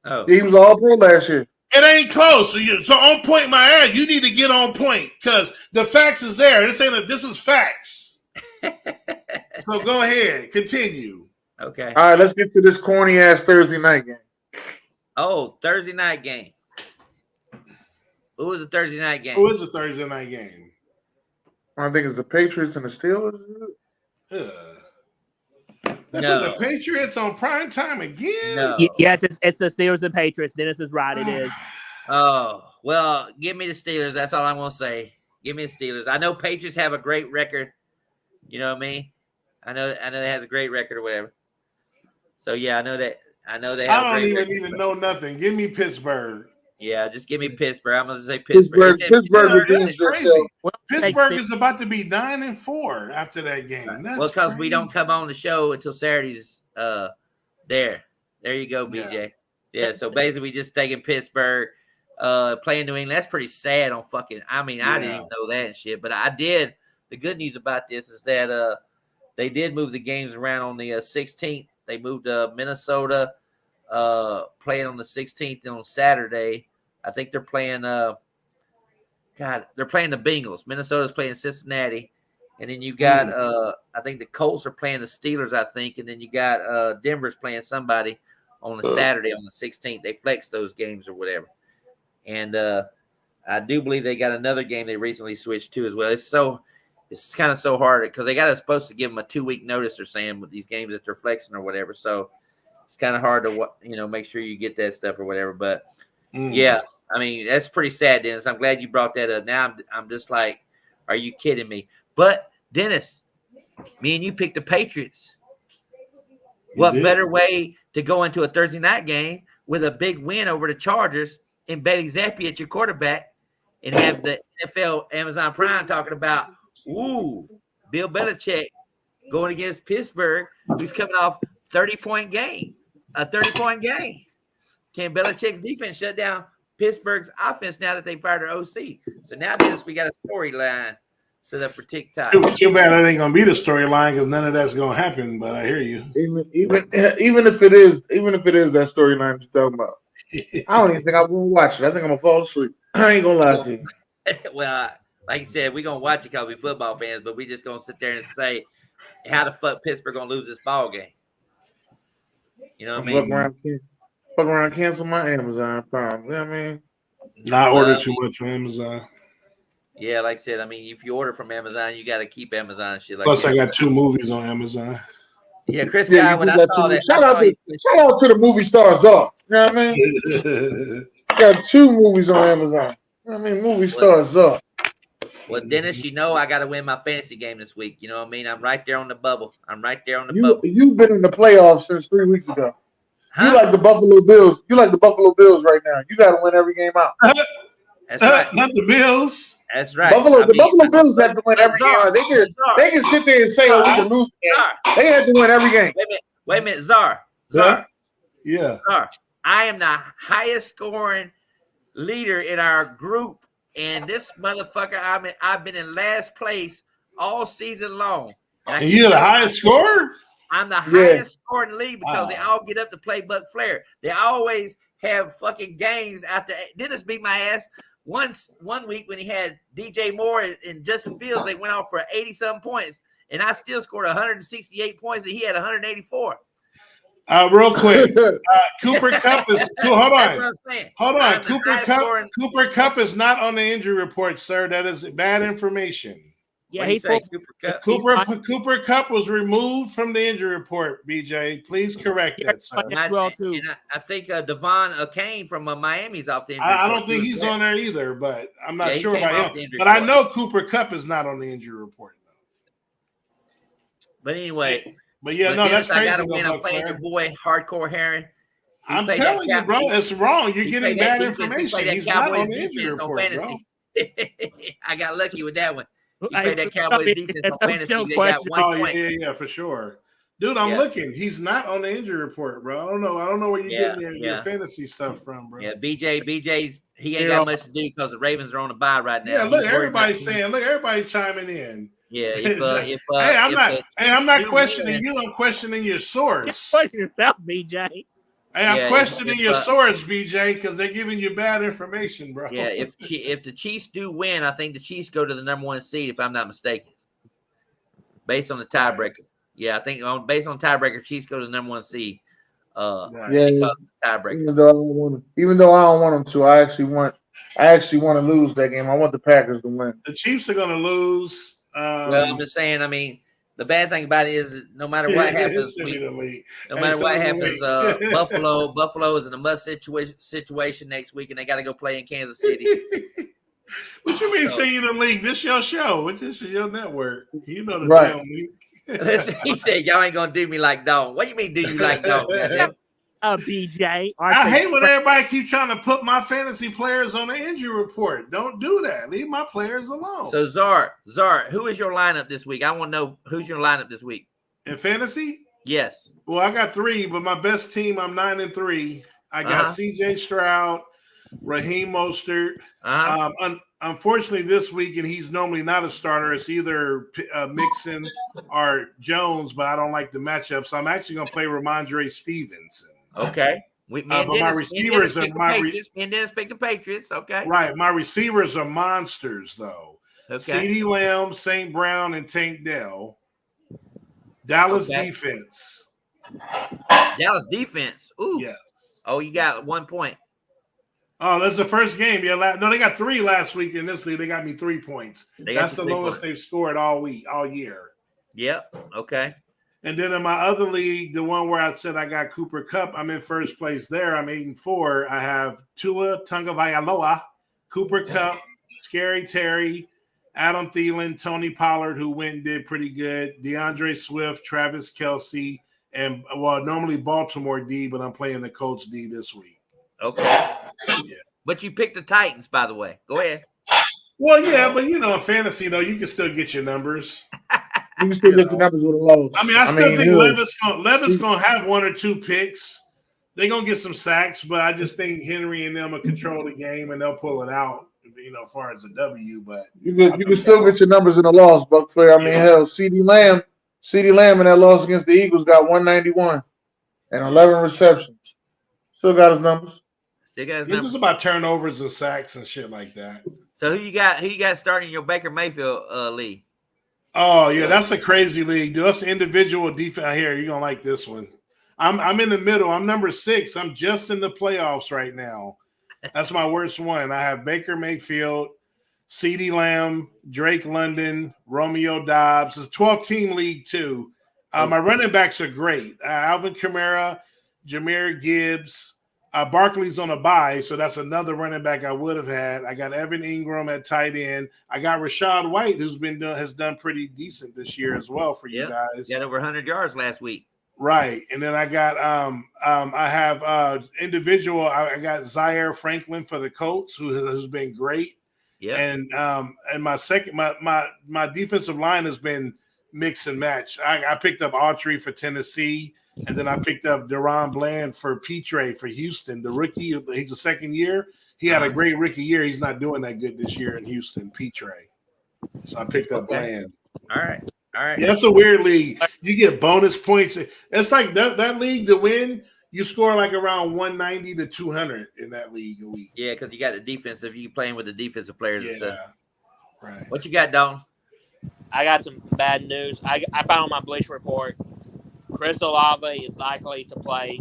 Oh, he was all pro last year. It ain't close. So on point, my ass. You need to get on point because the facts is there. This is facts. So go ahead, continue. Okay. All right, let's get to this corny ass Thursday night game. Oh, Thursday night game. Who was the Thursday night game? Who is the Thursday night game? I think it's the Patriots and the Steelers. They put the Patriots on prime time again? No. Yes, it's the Steelers and Patriots. Dennis is right. It is. Oh, well, give me the Steelers. That's all I'm going to say. Give me the Steelers. I know Patriots have a great record. You know what I mean? I know they has a great record or whatever. So, yeah, I know they have a great record. I don't even need to know nothing. Give me Pittsburgh. Yeah, just give me Pittsburgh. I'm going to say Pittsburgh. That's crazy. Pittsburgh is about to be 9-4 after that game. That's because we don't come on the show until Saturday's there. There you go, BJ. Yeah, so basically we just taking Pittsburgh, playing New England. That's pretty sad on fucking – I didn't even know that and shit. But I did – the good news about this is that they did move the games around on the 16th. They moved Minnesota playing on the 16th and on Saturday. I think they're playing they're playing the Bengals. Minnesota's playing Cincinnati. And then you got I think the Colts are playing the Steelers, I think. And then you got Denver's playing somebody on a Saturday on the 16th. They flex those games or whatever. And I do believe they got another game they recently switched to as well. It's kind of so hard because they supposed to give them a 2-week notice, they're saying, with these games that they're flexing or whatever. So it's kind of hard to make sure you get that stuff or whatever. But yeah, that's pretty sad, Dennis. I'm glad you brought that up. Now I'm just like, are you kidding me? But Dennis, me and you picked the Patriots. What better way to go into a Thursday night game with a big win over the Chargers and Betty Zappi at your quarterback and have the NFL Amazon Prime talking about, ooh, Bill Belichick going against Pittsburgh, who's coming off a 30-point game. Can Belichick's defense shut down Pittsburgh's offense now that they fired their OC? So now, Dennis, we got a storyline set up for TikTok. Too bad that ain't gonna be the storyline because none of that's gonna happen. But I hear you. Even if it is that storyline you're talking about, I don't even think I'm gonna watch it. I think I'm gonna fall asleep. I ain't gonna lie to you. Well, like you said, we're gonna watch it because we're football fans, but we just gonna sit there and say, how the fuck Pittsburgh gonna lose this ball game? You know what I mean? Fuck around, cancel my Amazon Prime. You know what I mean? Not order too much from Amazon. Yeah, like I said, if you order from Amazon, you got to keep Amazon and shit like Plus, that. I got 2 movies on Amazon. Yeah, Chris Guy, when I saw that, shout out to the movie stars up. You know what I mean? Got 2 movies on Amazon. You know what I mean? Movie stars up. Well, Dennis, I got to win my fantasy game this week. You know what I mean? I'm right there on the bubble. Bubble. You've been in the playoffs since 3 weeks ago. Huh? You like the Buffalo Bills. You like the Buffalo Bills right now. You got to win every game out. That's right. Not the Bills. That's right. Buffalo Bills have to win every game out. They can sit there and say, "Oh, we can lose." They have to win every game. Wait a minute, Czar. Yeah. Czar. I am the highest scoring leader in our group, and this motherfucker, I've been in last place all season long. And you're the highest scorer? I'm the highest scoring in the league because they all get up to play Buc Flair. They always have fucking games after. Dennis beat my ass one week when he had DJ Moore and Justin Fields. They went off for 80-something points, and I still scored 168 points, and he had 184. Real quick, Cooper Kupp is. Hold on. Cooper Kupp is not on the injury report, sir. That is bad information. Yeah, he's Cooper Kupp was removed from the injury report. BJ, please correct that, sir. I think Devon Kane from Miami's off the injury report. I don't think he's on there either, but I'm not sure about him. But report. I know Cooper Kupp is not on the injury report, though. But anyway. But that's crazy. I got to win. I'm playing your boy, Hardcore Heron. I'm telling you, bro, it's wrong. You're getting bad information. He's not on the injury report, bro. I got lucky with that one. He Hey, played that Cowboys defense on fantasy. They got 1 point. Yeah, for sure. Dude, I'm looking. He's not on the injury report, bro. I don't know where you're getting your fantasy stuff from, bro. Yeah, BJ's he ain't got much to do because the Ravens are on a bye right now. Yeah, look, everybody's saying, look, everybody chiming in. Yeah, I'm not questioning you. I'm questioning your source. Question yourself, BJ. Hey, I'm questioning your source, BJ, because they're giving you bad information, bro. Yeah, if the Chiefs do win, I think the Chiefs go to the number 1 seed, if I'm not mistaken, based on the tiebreaker. Yeah, I think based on tiebreaker, Chiefs go to the number 1 seed. Tiebreaker. Even though I don't want them to, I actually want to lose that game. I want the Packers to win. The Chiefs are going to lose. Well, I'm just saying. I mean, the bad thing about it is, no matter what happens, Buffalo is in a must situation next week, and they got to go play in Kansas City. What you mean, sing in the league? This your show. This is your network. You know the damn league. Listen, he said, y'all ain't gonna do me like dog. What do you mean, do you like dog? BJ. I hate when everybody keep trying to put my fantasy players on the injury report. Don't do that. Leave my players alone. So Zar, who is your lineup this week? I want to know who's your lineup this week. In fantasy? Yes. Well, I got 3, but my best team, I'm 9-3. I got CJ Stroud, Raheem Mostert. Unfortunately, this week, and he's normally not a starter, it's either Mixon or Jones, but I don't like the matchup. So I'm actually going to play Ramondre Stevenson. Okay. But my receivers are Dennis picked the Patriots. Okay. Right. My receivers are monsters, though. Okay. CeeDee Lamb, St. Brown, and Tank Dell. Dallas defense. Dallas defense. Ooh. Yes. Oh, you got 1 point. Oh, that's the first game. Yeah, no, they got 3 last week in this league. They got me 3 points. That's the lowest they've scored all year. Yep. Okay. And then in my other league, the one where I said I got Cooper Kupp, I'm in first place there. I'm 8-4. I have Tua Tagovailoa, Cooper Kupp, Scary Terry, Adam Thielen, Tony Pollard, who went and did pretty good, DeAndre Swift, Travis Kelce, and normally Baltimore D, but I'm playing the Colts D this week. Okay. Yeah. But you picked the Titans, by the way. Go ahead. Well, yeah, but in fantasy, you can still get your numbers. You can still get your numbers with a low. I mean, I still think Levis gonna have 1 or 2 picks. They're gonna get some sacks, but I just think Henry and them will control the game and they'll pull it out. As far as the W, but you can still get your numbers in the loss, Buc Flair. I mean, hell, CeeDee Lamb in that loss against the Eagles got 191 and 11 receptions. Still got his numbers. It's just about turnovers and sacks and shit like that. So who you got starting your Baker Mayfield league? Oh yeah, that's a crazy league, dude. That's individual defense. Here, you're gonna like this one. I'm in the middle. I'm number 6. I'm just in the playoffs right now. That's my worst one. I have Baker Mayfield, CeeDee Lamb, Drake London, Romeo Dobbs. It's a 12-team league too. My running backs are great. Alvin Kamara, Jahmyr Gibbs. Barkley's on a bye, so that's another running back I would have had. I got Evan Ingram at tight end. I got Rashad White, who's has done pretty decent this year as well for you guys. Got over 100 yards last week. Right, and then I got I have individual. I got Zaire Franklin for the Colts, who's been great. Yeah, and my defensive line has been mix and match. I picked up Autry for Tennessee. And then I picked up Deron Bland for Petre for Houston, the rookie. He's a second year. He had a great rookie year. He's not doing that good this year in Houston, Petre. So I picked up Bland. All right. Yeah, that's a weird league. You get bonus points. It's like that league to win, you score like around 190 to 200 in that league a week. Yeah, because you got the defensive. You playing with the defensive players and stuff. Right. What you got, Dalton? I got some bad news. I found my Bleacher Report. Chris Olave is likely to play.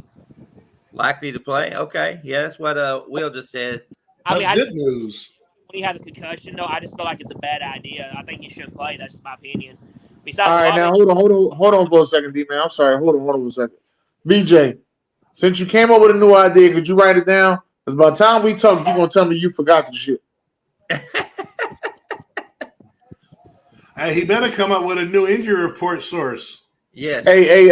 Likely to play? Okay. Yeah, that's what Will just said. That's good news. When he had a concussion, though, I just feel like it's a bad idea. I think he shouldn't play. That's just my opinion. Besides, all right, now hold on for a second, D-Man. I'm sorry. Hold on for a second. BJ, since you came up with a new idea, could you write it down? Because by the time we talk, you're going to tell me you forgot the shit. Hey, he better come up with a new injury report source. Yes. Hey,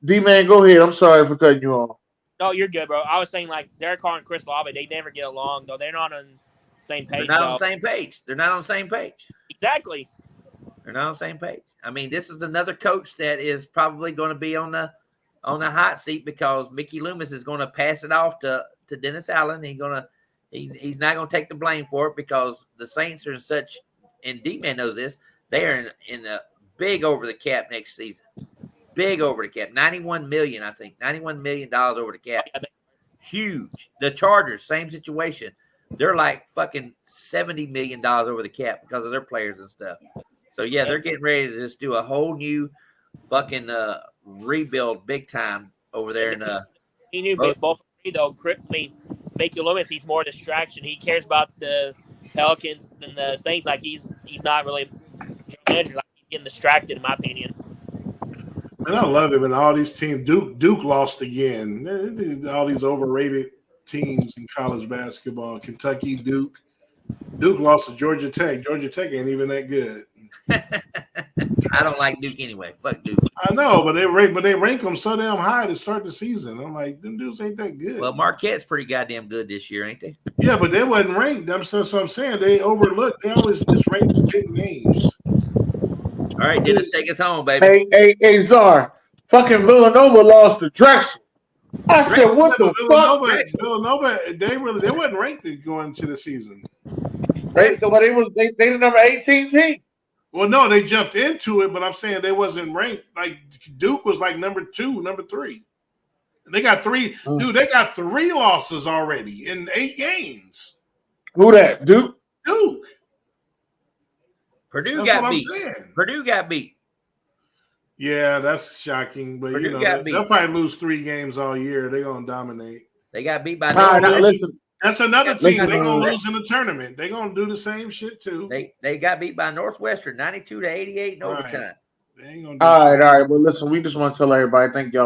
D-Man, go ahead. I'm sorry for cutting you off. No, you're good, bro. I was saying like Derek Carr and Chris Olave, they never get along though. They're not on the same They're page. not on though. the same page. They're not on the same page. Exactly. They're not on the same page. I mean, this is another coach that is probably going to be on the hot seat because Mickey Loomis is going to pass it off to Dennis Allen. He's not going to take the blame for it because the Saints are in such, and D-Man knows this, they are in a big over the cap next season. Big over the cap. $91 million, I think. $91 million over the cap. Huge. The Chargers, same situation. They're like fucking $70 million over the cap because of their players and stuff. So, yeah, they're getting ready to just do a whole new fucking rebuild big time over there. He knew both though. I mean, Mickey Loomis, he's more distraction. He cares about the Pelicans and the Saints. Like he's not really manager. Like he's getting distracted, in my opinion. And I love it. And all these teams, Duke lost again. All these overrated teams in college basketball. Kentucky, Duke lost to Georgia Tech. Georgia Tech ain't even that good. I don't like Duke anyway. Fuck Duke. I know, but they rank them so damn high to start the season. I'm like, them dudes ain't that good. Well, Marquette's pretty goddamn good this year, ain't they? Yeah, but they wasn't ranked. That's what I'm saying. They overlooked. They always just rank the big names. All right, Dennis, take us home, baby. Hey, Czar. Fucking Villanova lost to Drexel. I said, what the fuck? Villanova, they wasn't ranked going into the season. Right? So, but they the number 18 team. Well, no, they jumped into it, but I'm saying they wasn't ranked. Like Duke was like number 2, number 3. And they got 3. Dude, they got 3 losses already in 8 games. Who that? Duke? Duke. Purdue That's got what beat. I'm saying. Purdue got beat. Yeah, that's shocking. But Purdue they'll probably lose 3 games all year. They're gonna dominate. They got beat by Listen. That's another team. They're gonna lose in the tournament. They're gonna do the same shit too. They got beat by Northwestern 92-88 in overtime. They ain't gonna do all right. Well, listen, we just want to tell everybody thank y'all